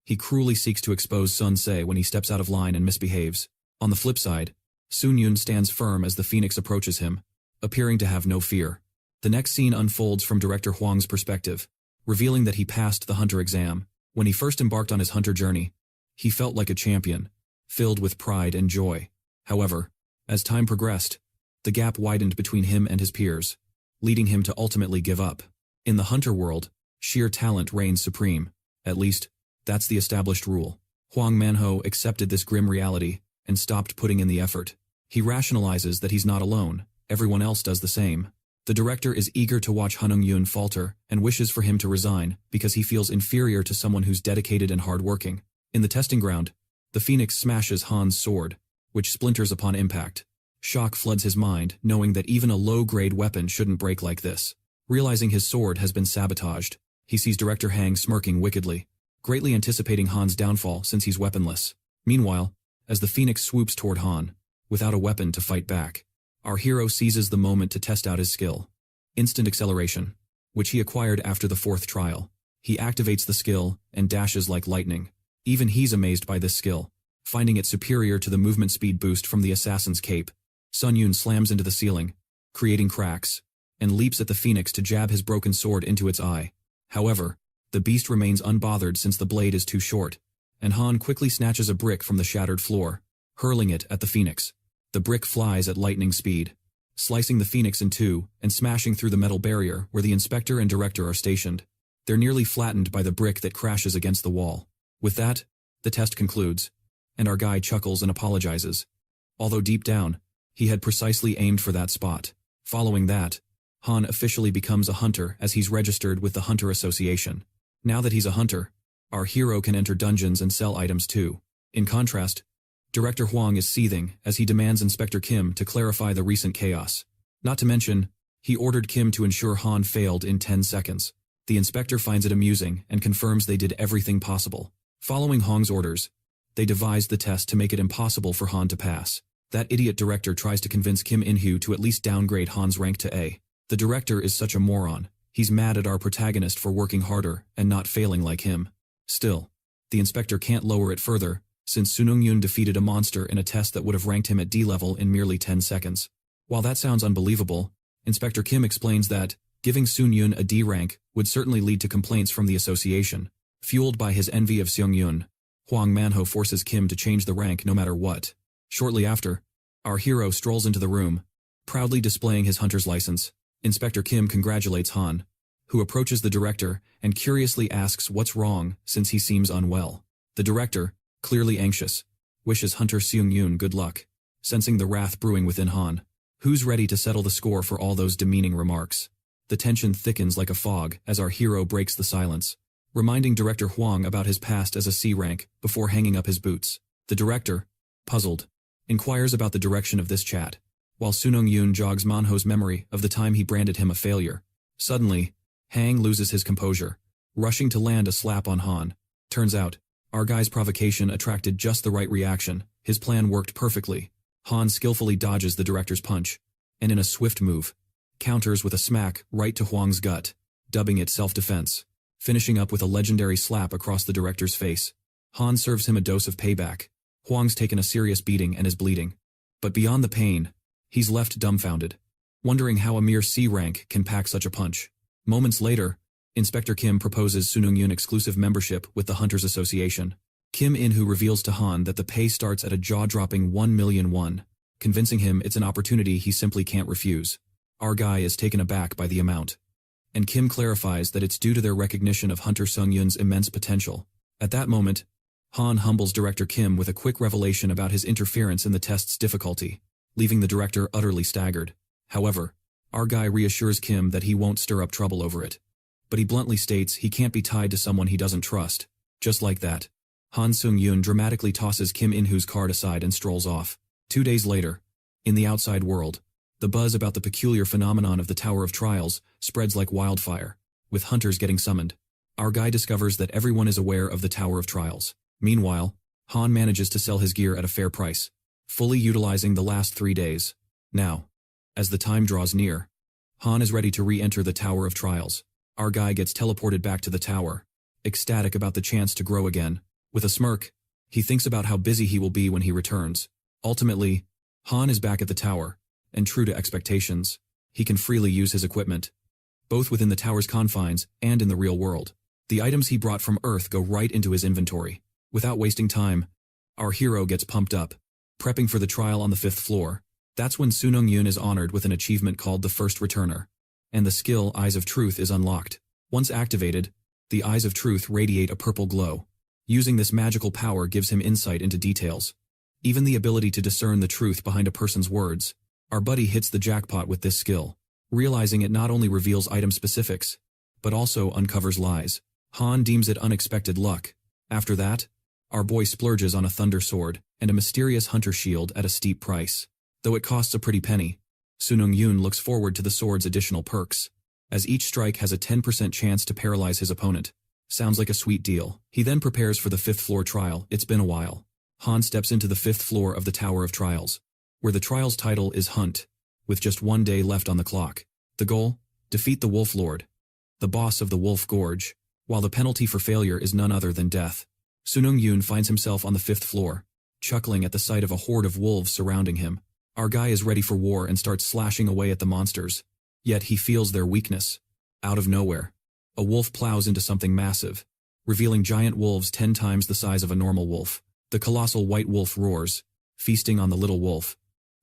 he cruelly seeks to expose Sun Se when he steps out of line and misbehaves. On the flip side, Seung Yun stands firm as the Phoenix approaches him, appearing to have no fear. The next scene unfolds from Director Huang's perspective, revealing that he passed the Hunter exam. When he first embarked on his Hunter journey, he felt like a champion, filled with pride and joy. However, as time progressed, the gap widened between him and his peers, leading him to ultimately give up. In the Hunter world, sheer talent reigns supreme. At least, that's the established rule. Huang Manhwa accepted this grim reality and stopped putting in the effort. He rationalizes that he's not alone, everyone else does the same. The director is eager to watch Han Seung Yun falter and wishes for him to resign because he feels inferior to someone who's dedicated and hardworking. In the testing ground, the Phoenix smashes Han's sword, which splinters upon impact. Shock floods his mind, knowing that even a low-grade weapon shouldn't break like this. Realizing his sword has been sabotaged, he sees Director Hang smirking wickedly, greatly anticipating Han's downfall since he's weaponless. Meanwhile, as the Phoenix swoops toward Han, without a weapon to fight back, our hero seizes the moment to test out his skill. Instant acceleration, which he acquired after the 4th trial. He activates the skill and dashes like lightning. Even he's amazed by this skill, finding it superior to the movement speed boost from the assassin's cape. Seung Yun slams into the ceiling, creating cracks, and leaps at the Phoenix to jab his broken sword into its eye. However, the beast remains unbothered since the blade is too short, and Han quickly snatches a brick from the shattered floor, hurling it at the Phoenix. The brick flies at lightning speed, slicing the Phoenix in two and smashing through the metal barrier where the inspector and director are stationed. They're nearly flattened by the brick that crashes against the wall. With that, the test concludes, and our guy chuckles and apologizes. Although deep down, he had precisely aimed for that spot. Following that, Han officially becomes a hunter as he's registered with the Hunter Association. Now that he's a hunter, our hero can enter dungeons and sell items too. In contrast, Director Huang is seething as he demands Inspector Kim to clarify the recent chaos. Not to mention, he ordered Kim to ensure Han failed in 10 seconds. The inspector finds it amusing and confirms they did everything possible. Following Huang's orders, they devised the test to make it impossible for Han to pass. That idiot director tries to convince Kim In-hoo to at least downgrade Han's rank to A. The director is such a moron. He's mad at our protagonist for working harder and not failing like him. Still, the inspector can't lower it further, since Seung Yun defeated a monster in a test that would have ranked him at D level in merely 10 seconds. While that sounds unbelievable, Inspector Kim explains that giving Seung Yun a D rank would certainly lead to complaints from the association. Fueled by his envy of Seung Yun, Huang Manhwa forces Kim to change the rank no matter what. Shortly after, our hero strolls into the room, proudly displaying his hunter's license. Inspector Kim congratulates Han, who approaches the director and curiously asks what's wrong since he seems unwell. The director, clearly anxious, wishes Hunter Seung Yun good luck, sensing the wrath brewing within Han, who's ready to settle the score for all those demeaning remarks. The tension thickens like a fog as our hero breaks the silence, reminding Director Huang about his past as a C rank before hanging up his boots. The director, puzzled, inquires about the direction of this chat, while Seung Yun jogs Manho's memory of the time he branded him a failure. Suddenly, Hang loses his composure, rushing to land a slap on Han, Turns out, our guy's provocation attracted just the right reaction. His plan worked perfectly. Han skillfully dodges the director's punch, and in a swift move, counters with a smack right to Huang's gut, dubbing it self-defense, finishing up with a legendary slap across the director's face. Han serves him a dose of payback. Huang's taken a serious beating and is bleeding. But beyond the pain, he's left dumbfounded, wondering how a mere C rank can pack such a punch. Moments later, Inspector Kim proposes Sun Yun exclusive membership with the Hunters Association. Kim In-who reveals to Han that the pay starts at a jaw-dropping 1 million won, convincing him it's an opportunity he simply can't refuse. Our guy is taken aback by the amount, and Kim clarifies that it's due to their recognition of Hunter Seung Yun's immense potential. At that moment, Han humbles Director Kim with a quick revelation about his interference in the test's difficulty, leaving the director utterly staggered. However, our guy reassures Kim that he won't stir up trouble over it. But he bluntly states he can't be tied to someone he doesn't trust. Just like that, Han Seung Yun dramatically tosses Kim In-who's card aside and strolls off. 2 days later, in the outside world, the buzz about the peculiar phenomenon of the Tower of Trials spreads like wildfire, with hunters getting summoned. Our guy discovers that everyone is aware of the Tower of Trials. Meanwhile, Han manages to sell his gear at a fair price, fully utilizing the last 3 days. Now, as the time draws near, Han is ready to re-enter the Tower of Trials. Our guy gets teleported back to the tower, ecstatic about the chance to grow again. With a smirk, he thinks about how busy he will be when he returns. Ultimately, Han is back at the tower, and true to expectations, he can freely use his equipment, both within the tower's confines and in the real world. The items he brought from Earth go right into his inventory. Without wasting time, our hero gets pumped up, prepping for the trial on the 5th floor. That's when Sun Yun is honored with an achievement called the First Returner, and the skill Eyes of Truth is unlocked. Once activated, the Eyes of Truth radiate a purple glow. Using this magical power gives him insight into details, even the ability to discern the truth behind a person's words. Our buddy hits the jackpot with this skill, realizing it not only reveals item specifics, but also uncovers lies. Han deems it unexpected luck. After that, our boy splurges on a thunder sword and a mysterious hunter shield at a steep price. Though it costs a pretty penny, Sun Yun looks forward to the sword's additional perks, as each strike has a 10% chance to paralyze his opponent. Sounds like a sweet deal. He then prepares for the 5th floor trial. It's been a while. Han steps into the 5th floor of the Tower of Trials, where the trial's title is Hunt, with just 1 day left on the clock. The goal? Defeat the Wolf Lord, the boss of the Wolf Gorge, while the penalty for failure is none other than death. Sun Yun finds himself on the 5th floor, chuckling at the sight of a horde of wolves surrounding him. Our guy is ready for war and starts slashing away at the monsters. Yet he feels their weakness. Out of nowhere, a wolf plows into something massive, revealing giant wolves 10 times the size of a normal wolf. The colossal white wolf roars, feasting on the little wolf,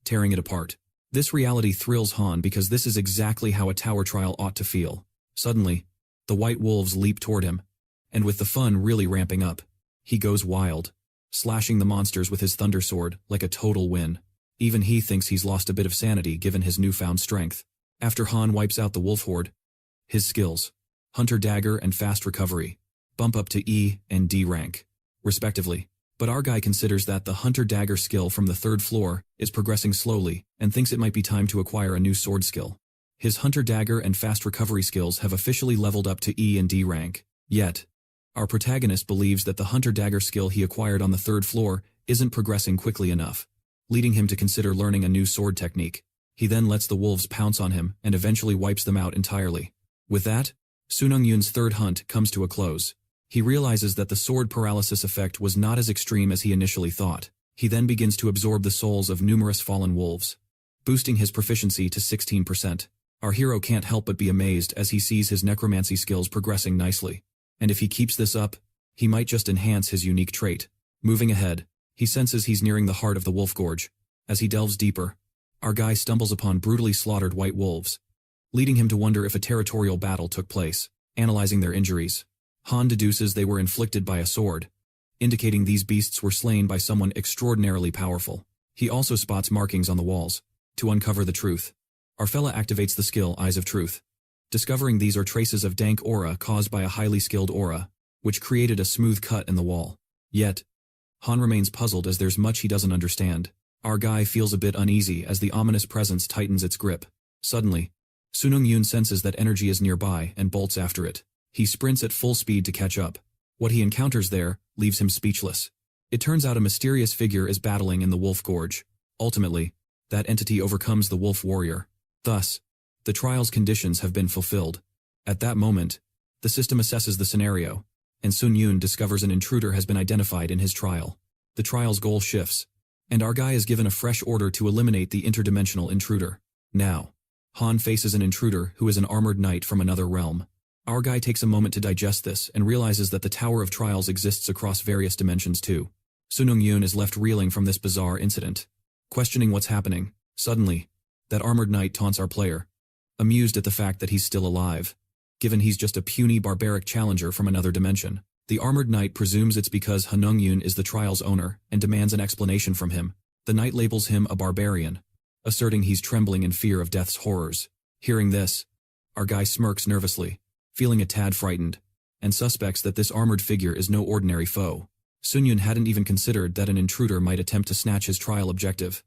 tearing it apart. This reality thrills Han because this is exactly how a tower trial ought to feel. Suddenly, the white wolves leap toward him, and with the fun really ramping up, he goes wild, slashing the monsters with his thunder sword like a total win. Even he thinks he's lost a bit of sanity given his newfound strength. After Han wipes out the wolf horde, his skills, Hunter Dagger and Fast Recovery, bump up to E and D rank, respectively. But our guy considers that the Hunter Dagger skill from the 3rd floor is progressing slowly and thinks it might be time to acquire a new sword skill. His Hunter Dagger and Fast Recovery skills have officially leveled up to E and D rank. Yet, our protagonist believes that the Hunter Dagger skill he acquired on the 3rd floor isn't progressing quickly enough, leading him to consider learning a new sword technique. He then lets the wolves pounce on him and eventually wipes them out entirely. With that, Sun Yun's 3rd hunt comes to a close. He realizes that the sword paralysis effect was not as extreme as he initially thought. He then begins to absorb the souls of numerous fallen wolves, boosting his proficiency to 16%. Our hero can't help but be amazed as he sees his necromancy skills progressing nicely. And if he keeps this up, he might just enhance his unique trait. Moving ahead, he senses he's nearing the heart of the Wolf Gorge. As he delves deeper, our guy stumbles upon brutally slaughtered white wolves, leading him to wonder if a territorial battle took place. Analyzing their injuries, Han deduces they were inflicted by a sword, indicating these beasts were slain by someone extraordinarily powerful. He also spots markings on the walls. To uncover the truth, our fella activates the skill Eyes of Truth, discovering these are traces of dank aura caused by a highly skilled aura, which created a smooth cut in the wall. Yet, Han remains puzzled as there's much he doesn't understand. Our guy feels a bit uneasy as the ominous presence tightens its grip. Suddenly, Sun Yun senses that energy is nearby and bolts after it. He sprints at full speed to catch up, What he encounters there leaves him speechless. It turns out a mysterious figure is battling in the Wolf Gorge. Ultimately, that entity overcomes the Wolf Warrior. Thus, the trial's conditions have been fulfilled. At that moment, the system assesses the scenario, and Seung Yun discovers an intruder has been identified in his trial. The trial's goal shifts, and our guy is given a fresh order to eliminate the interdimensional intruder. Now, Han faces an intruder who is an armored knight from another realm. Our guy takes a moment to digest this and realizes that the Tower of Trials exists across various dimensions too. Seung Yun is left reeling from this bizarre incident. Questioning what's happening, suddenly, that armored knight taunts our player, amused at the fact that he's still alive. Given he's just a puny barbaric challenger from another dimension, the armored knight presumes it's because Han Seung Yun is the trial's owner and demands an explanation from him. The knight labels him a barbarian, asserting he's trembling in fear of death's horrors. Hearing this, our guy smirks nervously, feeling a tad frightened, and suspects that this armored figure is no ordinary foe. Seung Yun hadn't even considered that an intruder might attempt to snatch his trial objective,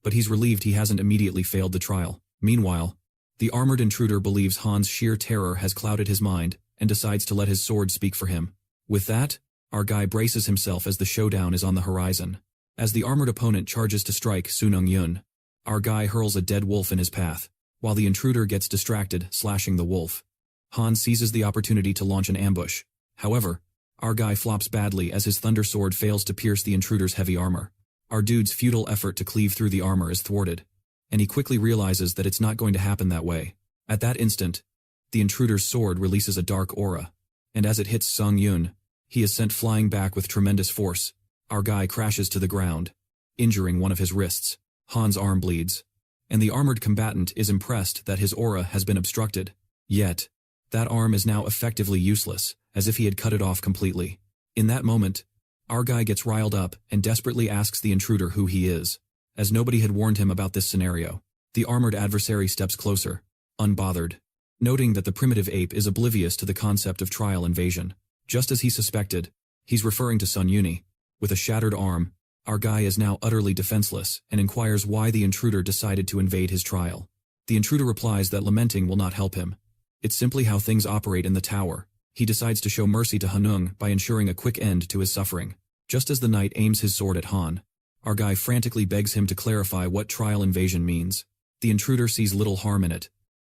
but he's relieved he hasn't immediately failed the trial. Meanwhile, the armored intruder believes Han's sheer terror has clouded his mind and decides to let his sword speak for him. With that, our guy braces himself as the showdown is on the horizon. As the armored opponent charges to strike Seung Yun, our guy hurls a dead wolf in his path, while the intruder gets distracted, slashing the wolf. Han seizes the opportunity to launch an ambush. However, our guy flops badly as his thunder sword fails to pierce the intruder's heavy armor. Our dude's futile effort to cleave through the armor is thwarted, and he quickly realizes that it's not going to happen that way. At that instant, the intruder's sword releases a dark aura, and as it hits Seung Yun, he is sent flying back with tremendous force. Our guy crashes to the ground, injuring one of his wrists. Han's arm bleeds, and the armored combatant is impressed that his aura has been obstructed. Yet, that arm is now effectively useless, as if he had cut it off completely. In that moment, our guy gets riled up and desperately asks the intruder who he is. As nobody had warned him about this scenario, the armored adversary steps closer, unbothered, noting that the primitive ape is oblivious to the concept of trial invasion. Just as he suspected, he's referring to Seung Yun. With a shattered arm, our guy is now utterly defenseless and inquires why the intruder decided to invade his trial. The intruder replies that lamenting will not help him. It's simply how things operate in the tower. He decides to show mercy to Han Seung by ensuring a quick end to his suffering. Just as the knight aims his sword at Han, our guy frantically begs him to clarify what trial invasion means. The intruder sees little harm in it,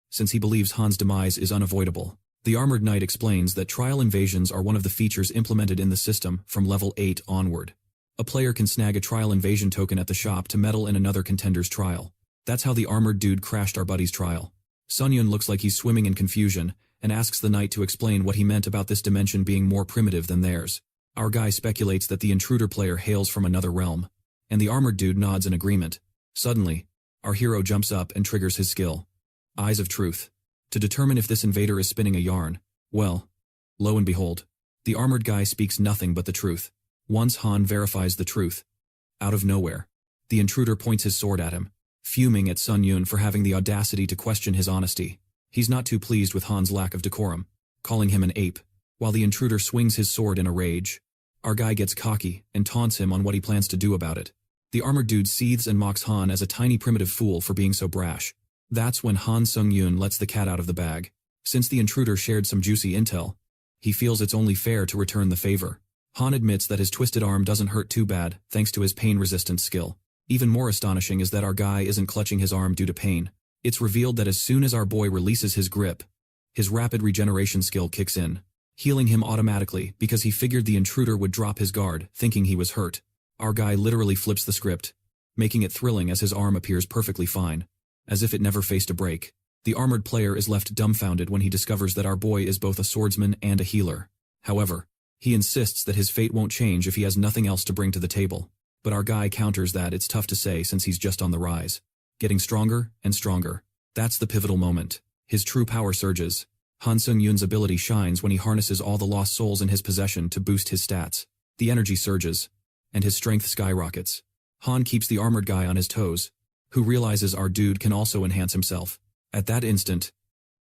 since he believes Han's demise is unavoidable. The armored knight explains that trial invasions are one of the features implemented in the system from level 8 onward. A player can snag a trial invasion token at the shop to meddle in another contender's trial. That's how the armored dude crashed our buddy's trial. Seung Yun looks like he's swimming in confusion and asks the knight to explain what he meant about this dimension being more primitive than theirs. Our guy speculates that the intruder player hails from another realm, and the armored dude nods in agreement. Suddenly, our hero jumps up and triggers his skill, Eyes of Truth, to determine if this invader is spinning a yarn. Well, lo and behold, the armored guy speaks nothing but the truth. Once Han verifies the truth, out of nowhere, the intruder points his sword at him, fuming at Seung Yun for having the audacity to question his honesty. He's not too pleased with Han's lack of decorum, calling him an ape, while the intruder swings his sword in a rage. Our guy gets cocky and taunts him on what he plans to do about it. The armored dude seethes and mocks Han as a tiny primitive fool for being so brash. That's when Han Seung Yun lets the cat out of the bag. Since the intruder shared some juicy intel, he feels it's only fair to return the favor. Han admits that his twisted arm doesn't hurt too bad thanks to his pain-resistant skill. Even more astonishing is that our guy isn't clutching his arm due to pain. It's revealed that as soon as our boy releases his grip, his rapid regeneration skill kicks in, healing him automatically because he figured the intruder would drop his guard, thinking he was hurt. Our guy literally flips the script, making it thrilling as his arm appears perfectly fine, as if it never faced a break. The armored player is left dumbfounded when he discovers that our boy is both a swordsman and a healer. However, he insists that his fate won't change if he has nothing else to bring to the table. But our guy counters that it's tough to say since he's just on the rise, getting stronger and stronger. That's the pivotal moment. His true power surges. Han Seung Yun's ability shines when he harnesses all the lost souls in his possession to boost his stats. The energy surges, and his strength skyrockets. Han keeps the armored guy on his toes, who realizes our dude can also enhance himself. At that instant,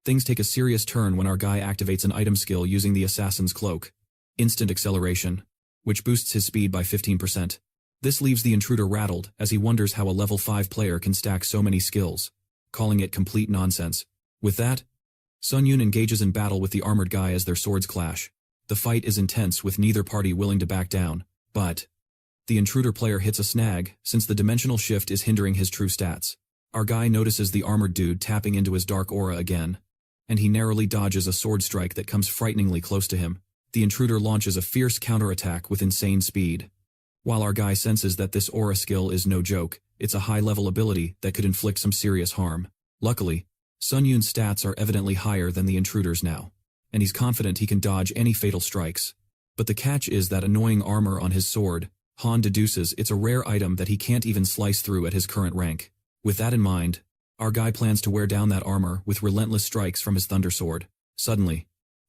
things take a serious turn when our guy activates an item skill using the assassin's cloak, Instant Acceleration, which boosts his speed by 15%. This leaves the intruder rattled as he wonders how a level 5 player can stack so many skills, calling it complete nonsense. With that, Seung Yun engages in battle with the armored guy as their swords clash. The fight is intense with neither party willing to back down, but the intruder player hits a snag since the dimensional shift is hindering his true stats. Our guy notices the armored dude tapping into his dark aura again, and he narrowly dodges a sword strike that comes frighteningly close to him. The intruder launches a fierce counterattack with insane speed. While our guy senses that this aura skill is no joke, it's a high-level ability that could inflict some serious harm. Luckily, Seung Yun's stats are evidently higher than the intruder's now, and he's confident he can dodge any fatal strikes. But the catch is that annoying armor on his sword. Han deduces it's a rare item that he can't even slice through at his current rank. With that in mind, our guy plans to wear down that armor with relentless strikes from his thunder sword. Suddenly,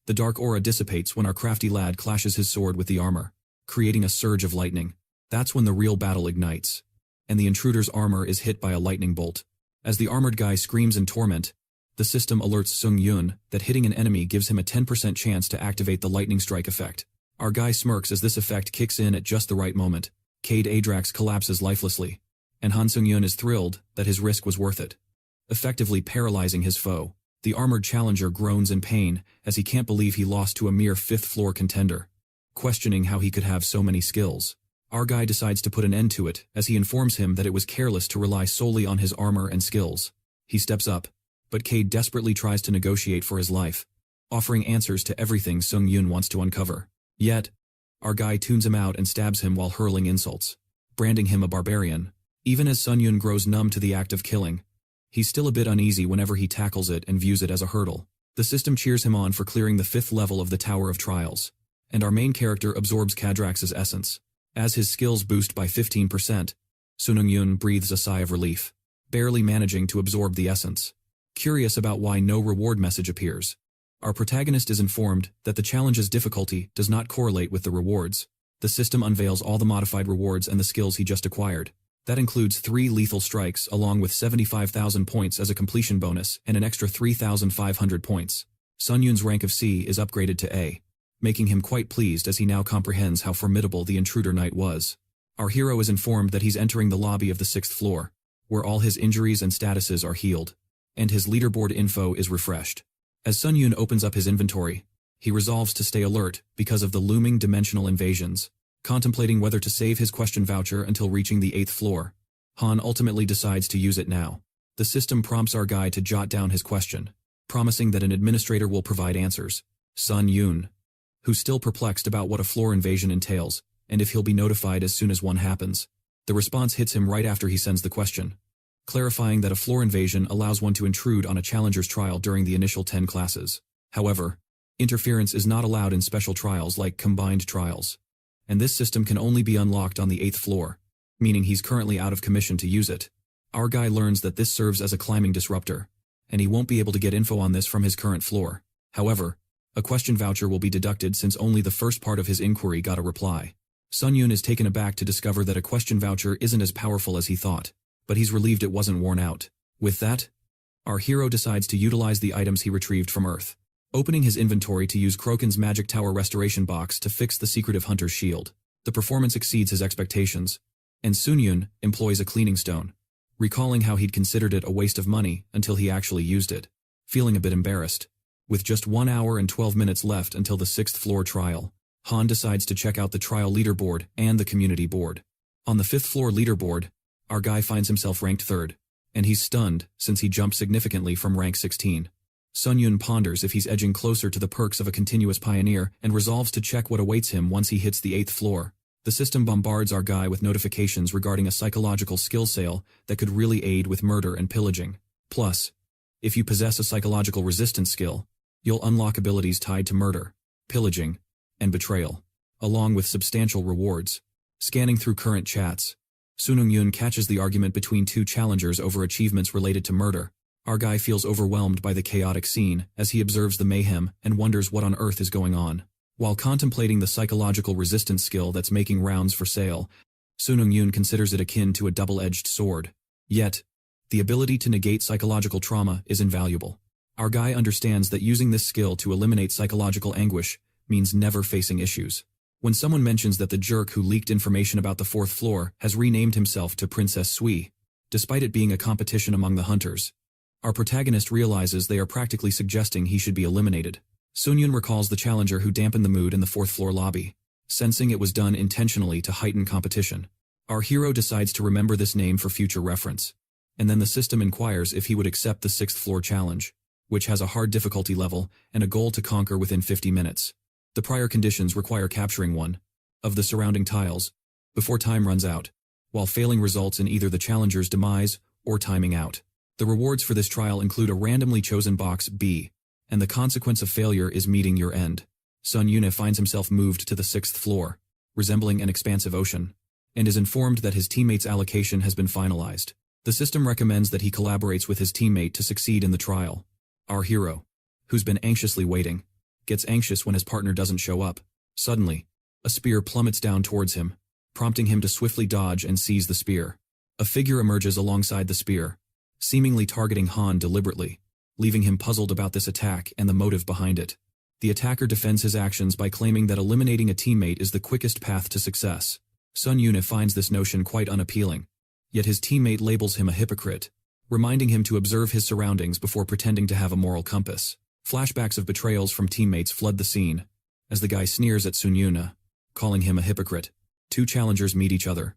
the dark aura dissipates when our crafty lad clashes his sword with the armor, creating a surge of lightning. That's when the real battle ignites, and the intruder's armor is hit by a lightning bolt. As the armored guy screams in torment, the system alerts Seung Yun that hitting an enemy gives him a 10% chance to activate the lightning strike effect. Our guy smirks as this effect kicks in at just the right moment. Cade Adrax collapses lifelessly, and Han Seung Yun is thrilled that his risk was worth it, effectively paralyzing his foe. The armored challenger groans in pain as he can't believe he lost to a mere 5th-floor contender, questioning how he could have so many skills. Our guy decides to put an end to it as he informs him that it was careless to rely solely on his armor and skills. He steps up, but Cade desperately tries to negotiate for his life, offering answers to everything Seung Yun wants to uncover. Yet, our guy tunes him out and stabs him while hurling insults, branding him a barbarian. Even as Seung Yun grows numb to the act of killing, he's still a bit uneasy whenever he tackles it and views it as a hurdle. The system cheers him on for clearing the 5th level of the Tower of Trials, and our main character absorbs Cadrax's essence. As his skills boost by 15%, Seung Yun breathes a sigh of relief, barely managing to absorb the essence. Curious about why no reward message appears, our protagonist is informed that the challenge's difficulty does not correlate with the rewards. The system unveils all the modified rewards and the skills he just acquired. That includes 3 lethal strikes along with 75,000 points as a completion bonus and an extra 3,500 points. Seung Yun's rank of C is upgraded to A, making him quite pleased as he now comprehends how formidable the intruder knight was. Our hero is informed that he's entering the lobby of the 6th floor, where all his injuries and statuses are healed, and his leaderboard info is refreshed. As Seung Yun opens up his inventory, he resolves to stay alert because of the looming dimensional invasions. Contemplating whether to save his question voucher until reaching the 8th floor, Han ultimately decides to use it now. The system prompts our guy to jot down his question, promising that an administrator will provide answers. Seung Yun, who's still perplexed about what a floor invasion entails, and if he'll be notified as soon as one happens. The response hits him right after he sends the question, clarifying that a floor invasion allows one to intrude on a challenger's trial during the initial 10 classes. However, interference is not allowed in special trials like combined trials, and this system can only be unlocked on the 8th floor, meaning he's currently out of commission to use it. Our guy learns that this serves as a climbing disruptor, and he won't be able to get info on this from his current floor. However, a question voucher will be deducted since only the first part of his inquiry got a reply. Seung Yun is taken aback to discover that a question voucher isn't as powerful as he thought, but he's relieved it wasn't worn out. With that, our hero decides to utilize the items he retrieved from Earth, opening his inventory to use Kroken's Magic Tower Restoration Box to fix the secretive hunter's shield. The performance exceeds his expectations, and Seung Yun employs a cleaning stone, recalling how he'd considered it a waste of money until he actually used it. Feeling a bit embarrassed, with just 1 hour and 12 minutes left until the 6th floor trial, Han decides to check out the trial leaderboard and the community board. On the 5th floor leaderboard, our guy finds himself ranked 3rd, and he's stunned since he jumped significantly from rank 16. Seung Yun ponders if he's edging closer to the perks of a continuous pioneer and resolves to check what awaits him once he hits the 8th floor. The system bombards our guy with notifications regarding a psychological skill sale that could really aid with murder and pillaging. Plus, if you possess a psychological resistance skill, you'll unlock abilities tied to murder, pillaging, and betrayal, along with substantial rewards. Scanning through current chats, Seung Yun catches the argument between 2 challengers over achievements related to murder. Our guy feels overwhelmed by the chaotic scene as he observes the mayhem and wonders what on earth is going on. While contemplating the psychological resistance skill that's making rounds for sale, Seung Yun considers it akin to a double-edged sword. Yet, the ability to negate psychological trauma is invaluable. Our guy understands that using this skill to eliminate psychological anguish means never facing issues. When someone mentions that the jerk who leaked information about the 4th floor has renamed himself to Princess Sui, despite it being a competition among the hunters, our protagonist realizes they are practically suggesting he should be eliminated. Seung Yun recalls the challenger who dampened the mood in the 4th floor lobby, sensing it was done intentionally to heighten competition. Our hero decides to remember this name for future reference. And then the system inquires if he would accept the 6th floor challenge, which has a hard difficulty level and a goal to conquer within 50 minutes. The prior conditions require capturing one of the surrounding tiles before time runs out, while failing results in either the challenger's demise or timing out. The rewards for this trial include a randomly chosen box B, and the consequence of failure is meeting your end. Seung Yun finds himself moved to the 6th floor, resembling an expansive ocean, and is informed that his teammate's allocation has been finalized. The system recommends that he collaborates with his teammate to succeed in the trial. Our hero, who's been anxiously waiting, gets anxious when his partner doesn't show up. Suddenly, a spear plummets down towards him, prompting him to swiftly dodge and seize the spear. A figure emerges alongside the spear, seemingly targeting Han deliberately, leaving him puzzled about this attack and the motive behind it. The attacker defends his actions by claiming that eliminating a teammate is the quickest path to success. Seung Yun finds this notion quite unappealing, yet his teammate labels him a hypocrite, reminding him to observe his surroundings before pretending to have a moral compass. Flashbacks of betrayals from teammates flood the scene, as the guy sneers at Seung Yun, calling him a hypocrite. 2 challengers meet each other,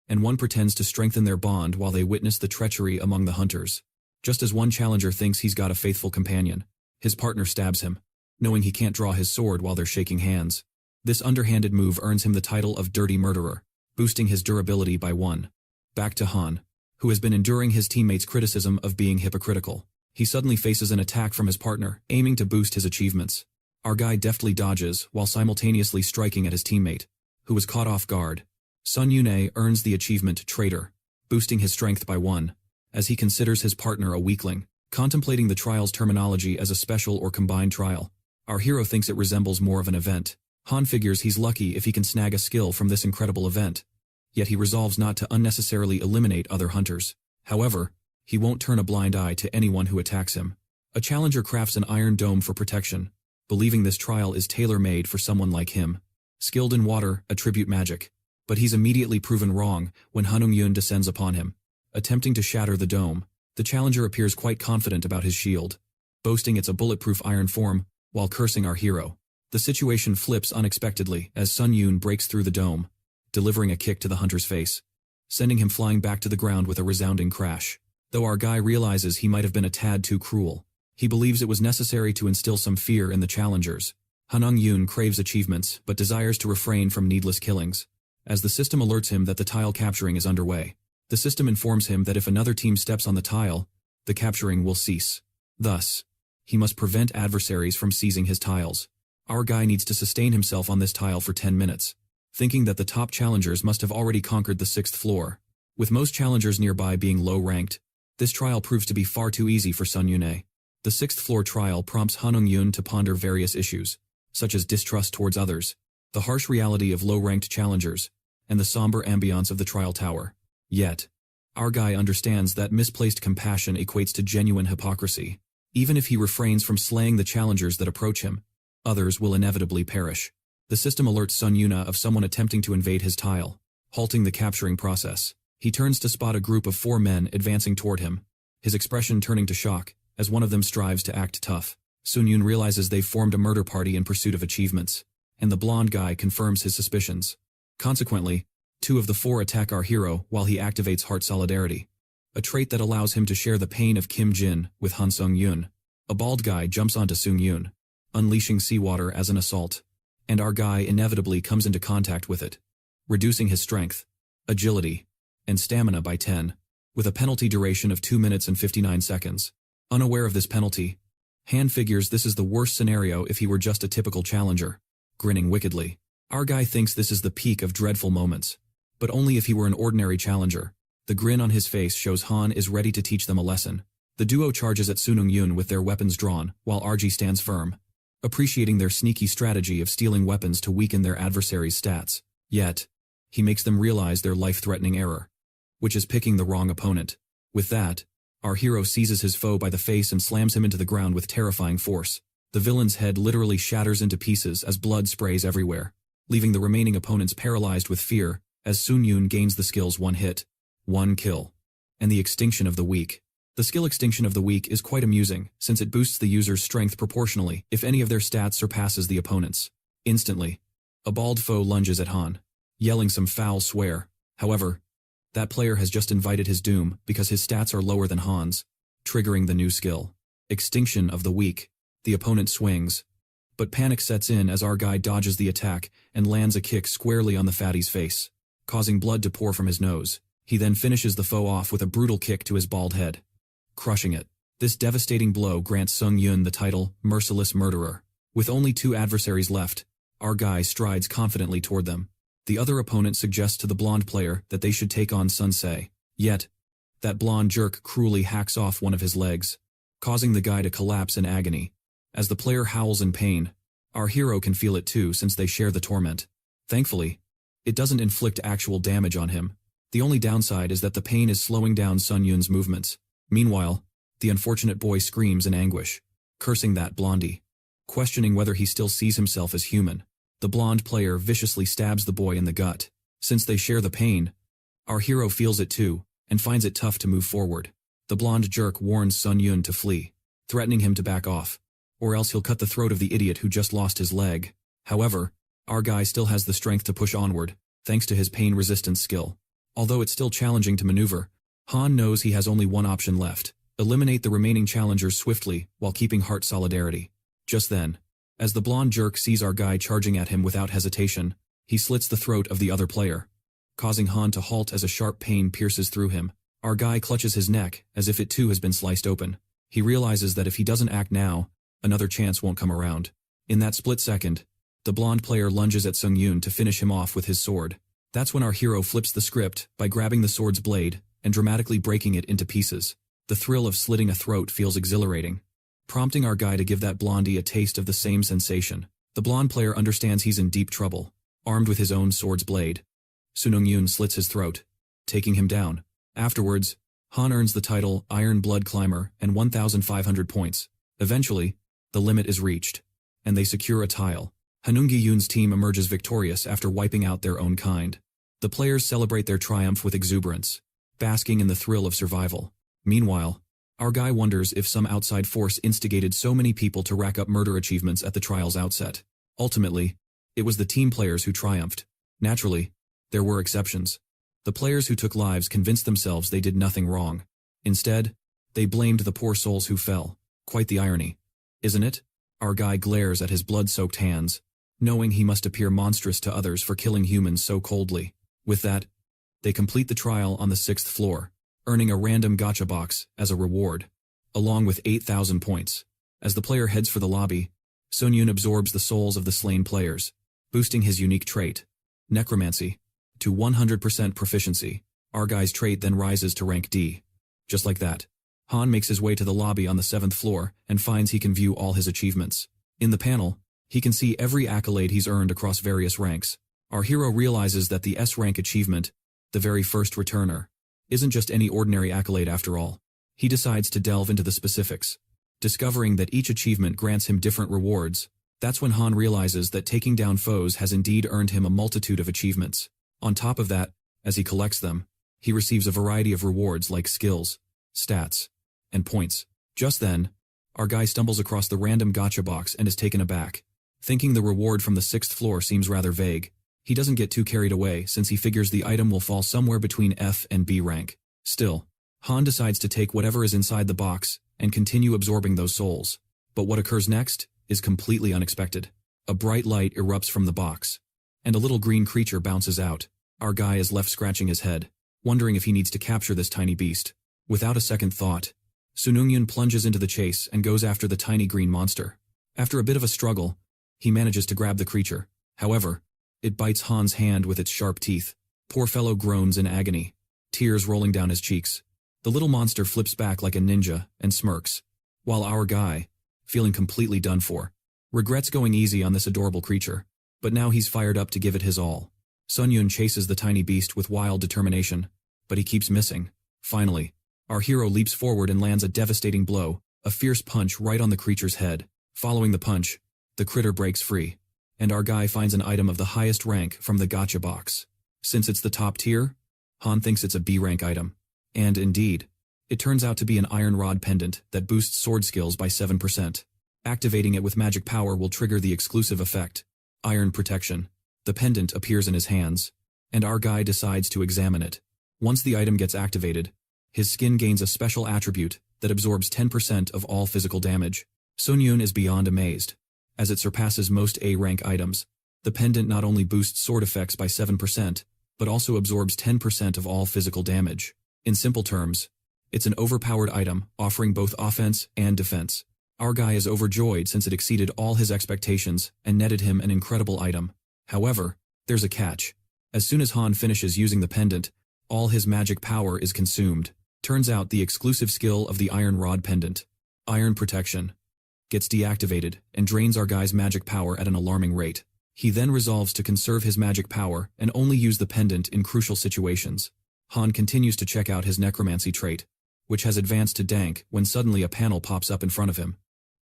and one pretends to strengthen their bond while they witness the treachery among the hunters. Just as one challenger thinks he's got a faithful companion, his partner stabs him, knowing he can't draw his sword while they're shaking hands. This underhanded move earns him the title of Dirty Murderer, boosting his durability by 1. Back to Han, who has been enduring his teammates' criticism of being hypocritical. He suddenly faces an attack from his partner, aiming to boost his achievements. Our guy deftly dodges while simultaneously striking at his teammate, who was caught off guard. Seung Yun earns the achievement Traitor, boosting his strength by 1, as he considers his partner a weakling. Contemplating the trial's terminology as a special or combined trial, our hero thinks it resembles more of an event. Han figures he's lucky if he can snag a skill from this incredible event, yet he resolves not to unnecessarily eliminate other hunters. However, he won't turn a blind eye to anyone who attacks him. A challenger crafts an iron dome for protection, believing this trial is tailor-made for someone like him. Skilled in water, attribute magic, but he's immediately proven wrong when Han Seung Yun descends upon him. Attempting to shatter the dome, the challenger appears quite confident about his shield, boasting it's a bulletproof iron form, while cursing our hero. The situation flips unexpectedly as Seung Yun breaks through the dome, delivering a kick to the hunter's face, sending him flying back to the ground with a resounding crash. Though our guy realizes he might have been a tad too cruel, he believes it was necessary to instill some fear in the challengers. Han Seung Yun craves achievements but desires to refrain from needless killings, as the system alerts him that the tile capturing is underway. The system informs him that if another team steps on the tile, the capturing will cease. Thus, he must prevent adversaries from seizing his tiles. Our guy needs to sustain himself on this tile for 10 minutes, thinking that the top challengers must have already conquered the 6th floor. With most challengers nearby being low-ranked, this trial proves to be far too easy for Seung Yun. The 6th floor trial prompts Han Seung Yun to ponder various issues, such as distrust towards others, the harsh reality of low-ranked challengers, and the somber ambiance of the trial tower. Yet, our guy understands that misplaced compassion equates to genuine hypocrisy. Even if he refrains from slaying the challengers that approach him, others will inevitably perish. The system alerts Seung Yun of someone attempting to invade his tile, halting the capturing process. He turns to spot a group of 4 men advancing toward him, his expression turning to shock as one of them strives to act tough. Seung Yun realizes they've formed a murder party in pursuit of achievements, and the blonde guy confirms his suspicions. Consequently, 2 of the 4 attack our hero while he activates Heart Solidarity, a trait that allows him to share the pain of Kim Jin with Han Seung Yun. A bald guy jumps onto Seung Yun, unleashing seawater as an assault, and our guy inevitably comes into contact with it, reducing his strength, agility, and stamina by 10, with a penalty duration of 2 minutes and 59 seconds. Unaware of this penalty, Han figures this is the worst scenario if he were just a typical challenger. Grinning wickedly, our guy thinks this is the peak of dreadful moments, but only if he were an ordinary challenger. The grin on his face shows Han is ready to teach them a lesson. The duo charges at Seung Yun with their weapons drawn, while RG stands firm, appreciating their sneaky strategy of stealing weapons to weaken their adversaries' stats. Yet, he makes them realize their life-threatening error, which is picking the wrong opponent. With that, our hero seizes his foe by the face and slams him into the ground with terrifying force. The villain's head literally shatters into pieces as blood sprays everywhere, leaving the remaining opponents paralyzed with fear as Seung Yun gains the skills 1 hit, 1 kill, and the extinction of the weak. The skill Extinction of the Weak is quite amusing, since it boosts the user's strength proportionally if any of their stats surpasses the opponent's. Instantly, a bald foe lunges at Han, yelling some foul swear. However, that player has just invited his doom because his stats are lower than Han's, triggering the new skill, Extinction of the Weak. The opponent swings, but panic sets in as our guy dodges the attack and lands a kick squarely on the fatty's face, causing blood to pour from his nose. He then finishes the foe off with a brutal kick to his bald head, crushing it. This devastating blow grants Seung Yun the title Merciless Murderer. With only 2 adversaries left, our guy strides confidently toward them. The other opponent suggests to the blonde player that they should take on Sun Se. Yet, that blonde jerk cruelly hacks off one of his legs, causing the guy to collapse in agony. As the player howls in pain, our hero can feel it too since they share the torment. Thankfully, it doesn't inflict actual damage on him. The only downside is that the pain is slowing down Seung Yun's movements. Meanwhile, the unfortunate boy screams in anguish, cursing that blondie, questioning whether he still sees himself as human. The blonde player viciously stabs the boy in the gut. Since they share the pain, our hero feels it too, and finds it tough to move forward. The blonde jerk warns Seung Yun to flee, threatening him to back off, or else he'll cut the throat of the idiot who just lost his leg. However, our guy still has the strength to push onward, thanks to his pain-resistance skill. Although it's still challenging to maneuver, Han knows he has only one option left: eliminate the remaining challengers swiftly while keeping heart solidarity. Just then, as the blonde jerk sees our guy charging at him without hesitation, he slits the throat of the other player, causing Han to halt as a sharp pain pierces through him. Our guy clutches his neck as if it too has been sliced open. He realizes that if he doesn't act now, another chance won't come around. In that split second, the blonde player lunges at Seung Yun to finish him off with his sword. That's when our hero flips the script by grabbing the sword's blade and dramatically breaking it into pieces. The thrill of slitting a throat feels exhilarating, prompting our guy to give that blondie a taste of the same sensation. The blonde player understands he's in deep trouble. Armed with his own sword's blade, Seung Yun slits his throat, taking him down. Afterwards, Han earns the title Iron Blood Climber and 1,500 points. Eventually, the limit is reached, and they secure a tile. Han Seung Yun's team emerges victorious after wiping out their own kind. The players celebrate their triumph with exuberance, basking in the thrill of survival. Meanwhile, our guy wonders if some outside force instigated so many people to rack up murder achievements at the trial's outset. Ultimately, it was the team players who triumphed. Naturally, there were exceptions. The players who took lives convinced themselves they did nothing wrong. Instead, they blamed the poor souls who fell. Quite the irony, isn't it? Our guy glares at his blood-soaked hands, knowing he must appear monstrous to others for killing humans so coldly. With that, they complete the trial on the 6th floor, earning a random gacha box as a reward, along with 8,000 points. As the player heads for the lobby, Seung Yun absorbs the souls of the slain players, boosting his unique trait, Necromancy, to 100% proficiency. Our guy's trait then rises to rank D. Just like that, Han makes his way to the lobby on the 7th floor and finds he can view all his achievements. In the panel, he can see every accolade he's earned across various ranks. Our hero realizes that the S-rank achievement, the very first returner, isn't just any ordinary accolade after all. He decides to delve into the specifics, discovering that each achievement grants him different rewards. That's when Han realizes that taking down foes has indeed earned him a multitude of achievements. On top of that, as he collects them, he receives a variety of rewards like skills, stats, and points. Just then, our guy stumbles across the random gacha box and is taken aback. Thinking the reward from the 6th floor seems rather vague, he doesn't get too carried away since he figures the item will fall somewhere between F and B rank. Still, Han decides to take whatever is inside the box and continue absorbing those souls. But what occurs next is completely unexpected. A bright light erupts from the box, and a little green creature bounces out. Our guy is left scratching his head, wondering if he needs to capture this tiny beast. Without a second thought, Seung Yun plunges into the chase and goes after the tiny green monster. After a bit of a struggle, he manages to grab the creature. However, it bites Han's hand with its sharp teeth. Poor fellow groans in agony, tears rolling down his cheeks. The little monster flips back like a ninja and smirks, while our guy, feeling completely done for, regrets going easy on this adorable creature. But now he's fired up to give it his all. Seung Yun chases the tiny beast with wild determination, but he keeps missing. Finally, our hero leaps forward and lands a devastating blow, a fierce punch right on the creature's head. Following the punch, the critter breaks free, and our guy finds an item of the highest rank from the gacha box. Since it's the top tier, Han thinks it's a B rank item. And indeed, It turns out to be an iron rod pendant that boosts sword skills by 7%. Activating it with magic power will trigger the exclusive effect, Iron Protection. The pendant appears in his hands, and our guy decides to examine it. Once the item gets activated, his skin gains a special attribute that absorbs 10% of all physical damage. Seung Yun is beyond amazed. As it surpasses most A-rank items, the pendant not only boosts sword effects by 7%, but also absorbs 10% of all physical damage. In simple terms, it's an overpowered item, offering both offense and defense. Our guy is overjoyed since it exceeded all his expectations and netted him an incredible item. However, there's a catch. As soon as Han finishes using the pendant, all his magic power is consumed. Turns out the exclusive skill of the Iron Rod pendant, Iron Protection, gets deactivated and drains our guy's magic power at an alarming rate. He then resolves to conserve his magic power and only use the pendant in crucial situations. Han continues to check out his necromancy trait, which has advanced to dank when suddenly a panel pops up in front of him,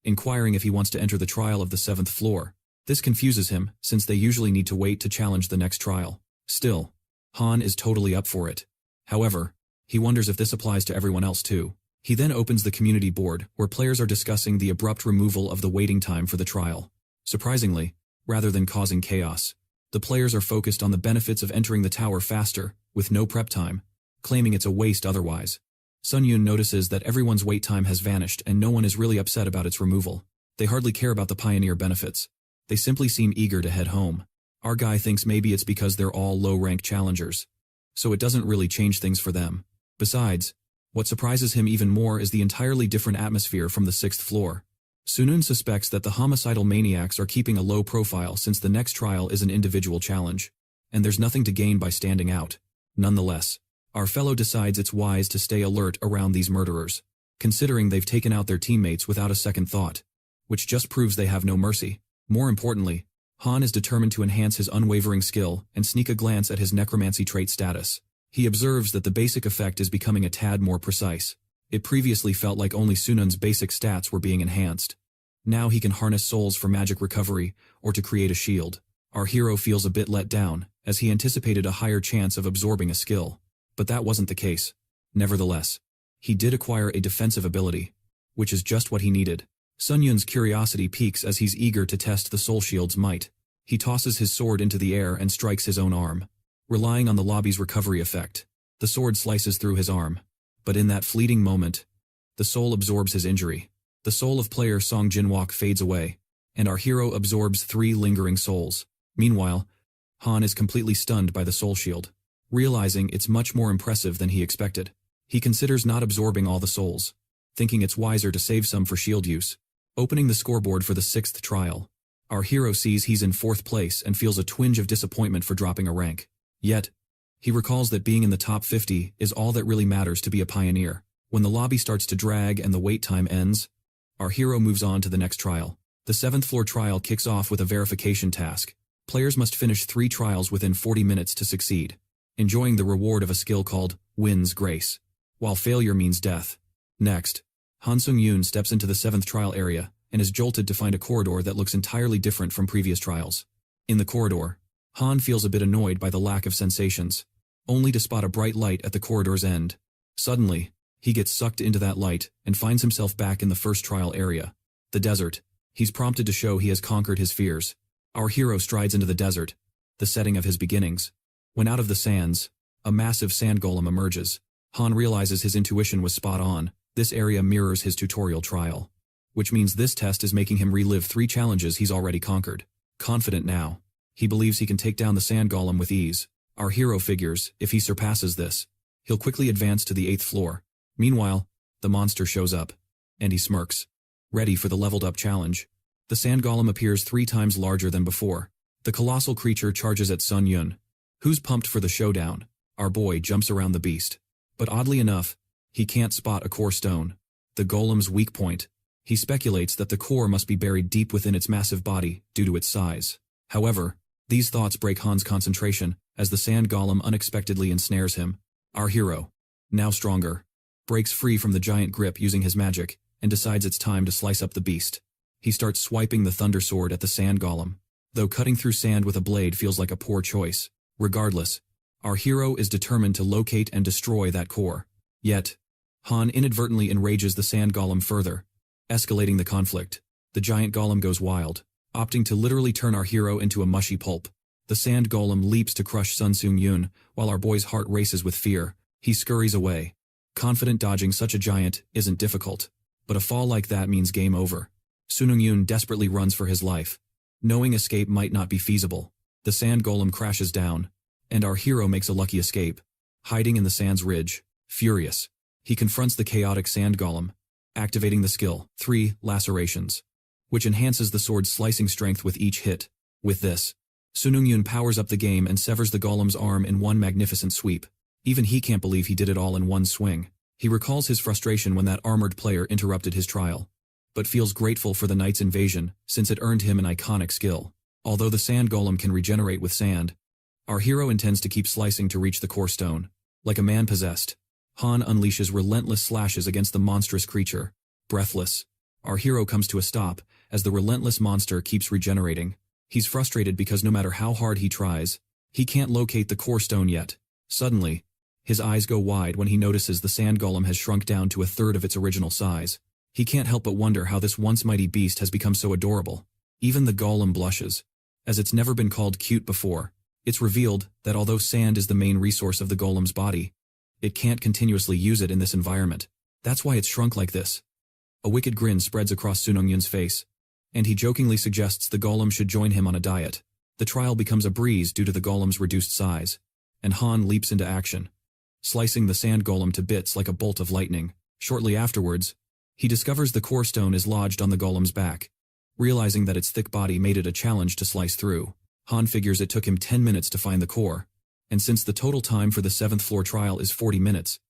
inquiring if he wants to enter the trial of the 7th floor. This confuses him, since they usually need to wait to challenge the next trial. Still, Han is totally up for it. However, he wonders if this applies to everyone else too. He then opens the community board, where players are discussing the abrupt removal of the waiting time for the trial. Surprisingly, rather than causing chaos, the players are focused on the benefits of entering the tower faster, with no prep time, claiming it's a waste otherwise. Seung Yun notices that everyone's wait time has vanished and no one is really upset about its removal. They hardly care about the pioneer benefits. They simply seem eager to head home. Our guy thinks maybe it's because they're all low-rank challengers, so it doesn't really change things for them. Besides, what surprises him even more is the entirely different atmosphere from the 6th floor. Seung Yun suspects that the homicidal maniacs are keeping a low profile since the next trial is an individual challenge, and there's nothing to gain by standing out. Nonetheless, our fellow decides it's wise to stay alert around these murderers, considering they've taken out their teammates without a second thought, which just proves they have no mercy. More importantly, Han is determined to enhance his unwavering skill and sneak a glance at his necromancy trait status. He observes that the basic effect is becoming a tad more precise. It previously felt like only Seung Yun's basic stats were being enhanced. Now he can harness souls for magic recovery or to create a shield. Our hero feels a bit let down, as he anticipated a higher chance of absorbing a skill. But that wasn't the case. Nevertheless, he did acquire a defensive ability, which is just what he needed. Seung Yun's curiosity peaks as he's eager to test the soul shield's might. He tosses his sword into the air and strikes his own arm. Relying on the lobby's recovery effect, the sword slices through his arm. But in that fleeting moment, the soul absorbs his injury. The soul of player Song Jinwook fades away, and our hero absorbs 3 lingering souls. Meanwhile, Han is completely stunned by the soul shield, realizing it's much more impressive than he expected. He considers not absorbing all the souls, thinking it's wiser to save some for shield use. Opening the scoreboard for the 6th trial, our hero sees he's in 4th place and feels a twinge of disappointment for dropping a rank. Yet, he recalls that being in the top 50 is all that really matters to be a pioneer. When the lobby starts to drag and the wait time ends, our hero moves on to the next trial. The 7th floor trial kicks off with a verification task. Players must finish 3 trials within 40 minutes to succeed, enjoying the reward of a skill called Win's Grace, while failure means death. Next, Han Seung Yun steps into the 7th trial area and is jolted to find a corridor that looks entirely different from previous trials. In the corridor, Han feels a bit annoyed by the lack of sensations, only to spot a bright light at the corridor's end. Suddenly, he gets sucked into that light and finds himself back in the first trial area, the desert. He's prompted to show he has conquered his fears. Our hero strides into the desert, the setting of his beginnings. When out of the sands, a massive sand golem emerges. Han realizes his intuition was spot on. This area mirrors his tutorial trial, which means this test is making him relive 3 challenges he's already conquered. Confident now, he believes he can take down the sand golem with ease. Our hero figures, if he surpasses this, he'll quickly advance to the 8th floor. Meanwhile, the monster shows up, and he smirks, ready for the leveled-up challenge. The sand golem appears 3 times larger than before. The colossal creature charges at Seung Yun, who's pumped for the showdown. Our boy jumps around the beast, but oddly enough, he can't spot a core stone, the golem's weak point. He speculates that the core must be buried deep within its massive body due to its size. However, these thoughts break Han's concentration as the sand golem unexpectedly ensnares him. Our hero, now stronger, breaks free from the giant grip using his magic and decides it's time to slice up the beast. He starts swiping the thunder sword at the sand golem, though cutting through sand with a blade feels like a poor choice. Regardless, our hero is determined to locate and destroy that core. Yet, Han inadvertently enrages the sand golem further, escalating the conflict. The giant golem goes wild, opting to literally turn our hero into a mushy pulp. The sand golem leaps to crush Han Seung Yun, while our boy's heart races with fear. He scurries away. Confident dodging such a giant isn't difficult, but a fall like that means game over. Seung Yun desperately runs for his life. Knowing escape might not be feasible, the sand golem crashes down, and our hero makes a lucky escape. Hiding in the sand's ridge, furious, he confronts the chaotic sand golem, activating the skill 3 Lacerations, which enhances the sword's slicing strength with each hit. With this, Seung Yun powers up the game and severs the golem's arm in one magnificent sweep. Even he can't believe he did it all in one swing. He recalls his frustration when that armored player interrupted his trial, but feels grateful for the knight's invasion since it earned him an iconic skill. Although the sand golem can regenerate with sand, our hero intends to keep slicing to reach the core stone. Like a man possessed, Han unleashes relentless slashes against the monstrous creature. Breathless, our hero comes to a stop as the relentless monster keeps regenerating. He's frustrated because no matter how hard he tries, he can't locate the core stone yet. Suddenly, his eyes go wide when he notices the sand golem has shrunk down to a third of its original size. He can't help but wonder how this once mighty beast has become so adorable. Even the golem blushes, as it's never been called cute before. It's revealed that although sand is the main resource of the golem's body, it can't continuously use it in this environment. That's why it's shrunk like this. A wicked grin spreads across Seung Yun's face, and he jokingly suggests the golem should join him on a diet. The trial becomes a breeze due to the golem's reduced size, and Han leaps into action, slicing the sand golem to bits like a bolt of lightning. Shortly afterwards, he discovers the core stone is lodged on the golem's back. Realizing that its thick body made it a challenge to slice through, Han figures it took him 10 minutes to find the core, and since the total time for the 7th floor trial is 40 minutes,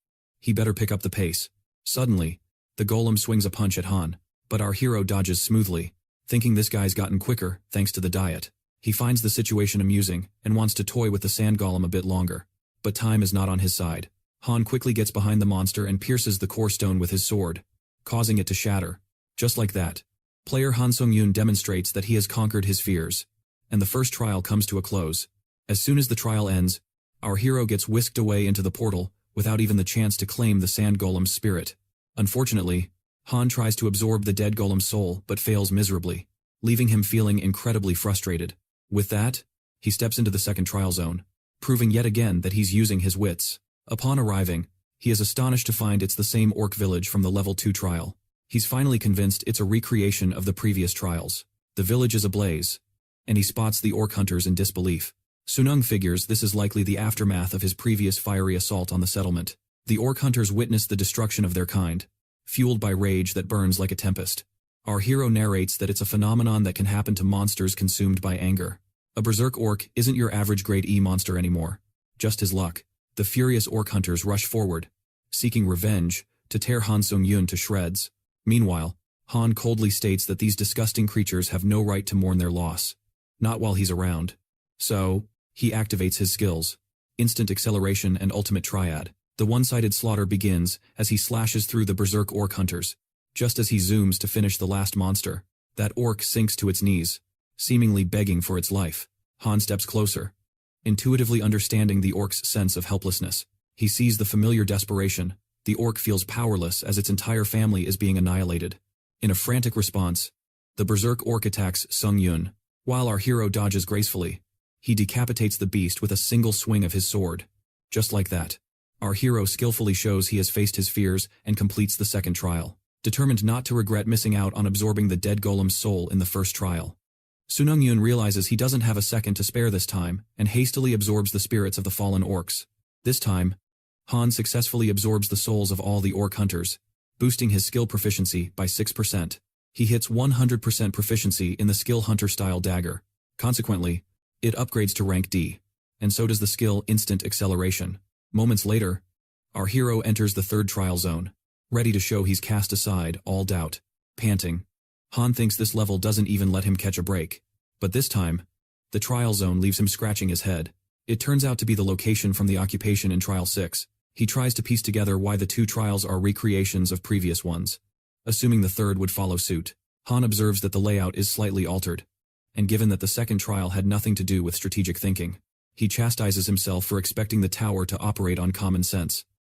he better pick up the pace. Suddenly, the golem swings a punch at Han, but our hero dodges smoothly, thinking this guy's gotten quicker thanks to the diet. He finds the situation amusing and wants to toy with the sand golem a bit longer, but time is not on his side. Han quickly gets behind the monster and pierces the core stone with his sword, causing it to shatter. Just like that, player Han Seung Yun demonstrates that he has conquered his fears, and the first trial comes to a close. As soon as the trial ends, our hero gets whisked away into the portal without even the chance to claim the sand golem's spirit. Unfortunately, Han tries to absorb the dead golem's soul but fails miserably, leaving him feeling incredibly frustrated. With that, he steps into the second trial zone, proving yet again that he's using his wits. Upon arriving, he is astonished to find it's the same orc village from the level 2 trial. He's finally convinced it's a recreation of the previous trials. The village is ablaze, and he spots the orc hunters in disbelief. Seung figures this is likely the aftermath of his previous fiery assault on the settlement. The orc hunters witness the destruction of their kind, fueled by rage that burns like a tempest. Our hero narrates that it's a phenomenon that can happen to monsters consumed by anger. A berserk orc isn't your average grade E monster anymore. Just his luck. The furious orc hunters rush forward, seeking revenge, to tear Han Seung Yun to shreds. Meanwhile, Han coldly states that these disgusting creatures have no right to mourn their loss. Not while he's around. So, he activates his skills. Instant acceleration and ultimate triad. The one-sided slaughter begins as he slashes through the berserk orc hunters. Just as he zooms to finish the last monster, that orc sinks to its knees, seemingly begging for its life. Han steps closer, intuitively understanding the orc's sense of helplessness. He sees the familiar desperation. The orc feels powerless as its entire family is being annihilated. In a frantic response, the berserk orc attacks Seung Yun. While our hero dodges gracefully, he decapitates the beast with a single swing of his sword. Just like that, our hero skillfully shows he has faced his fears and completes the second trial, determined not to regret missing out on absorbing the dead golem's soul in the first trial. Seung Yun realizes he doesn't have a second to spare this time and hastily absorbs the spirits of the fallen orcs. This time, Han successfully absorbs the souls of all the orc hunters, boosting his skill proficiency by 6%. He hits 100% proficiency in the skill hunter-style dagger. Consequently, it upgrades to rank D, and so does the skill instant acceleration. Moments later, our hero enters the third trial zone, ready to show he's cast aside all doubt. Panting, Han thinks this level doesn't even let him catch a break. But this time, the trial zone leaves him scratching his head. It turns out to be the location from the occupation in Trial 6. He tries to piece together why the two trials are recreations of previous ones, assuming the third would follow suit. Han observes that the layout is slightly altered, and given that the second trial had nothing to do with strategic thinking, he chastises himself for expecting the tower to operate on common sense.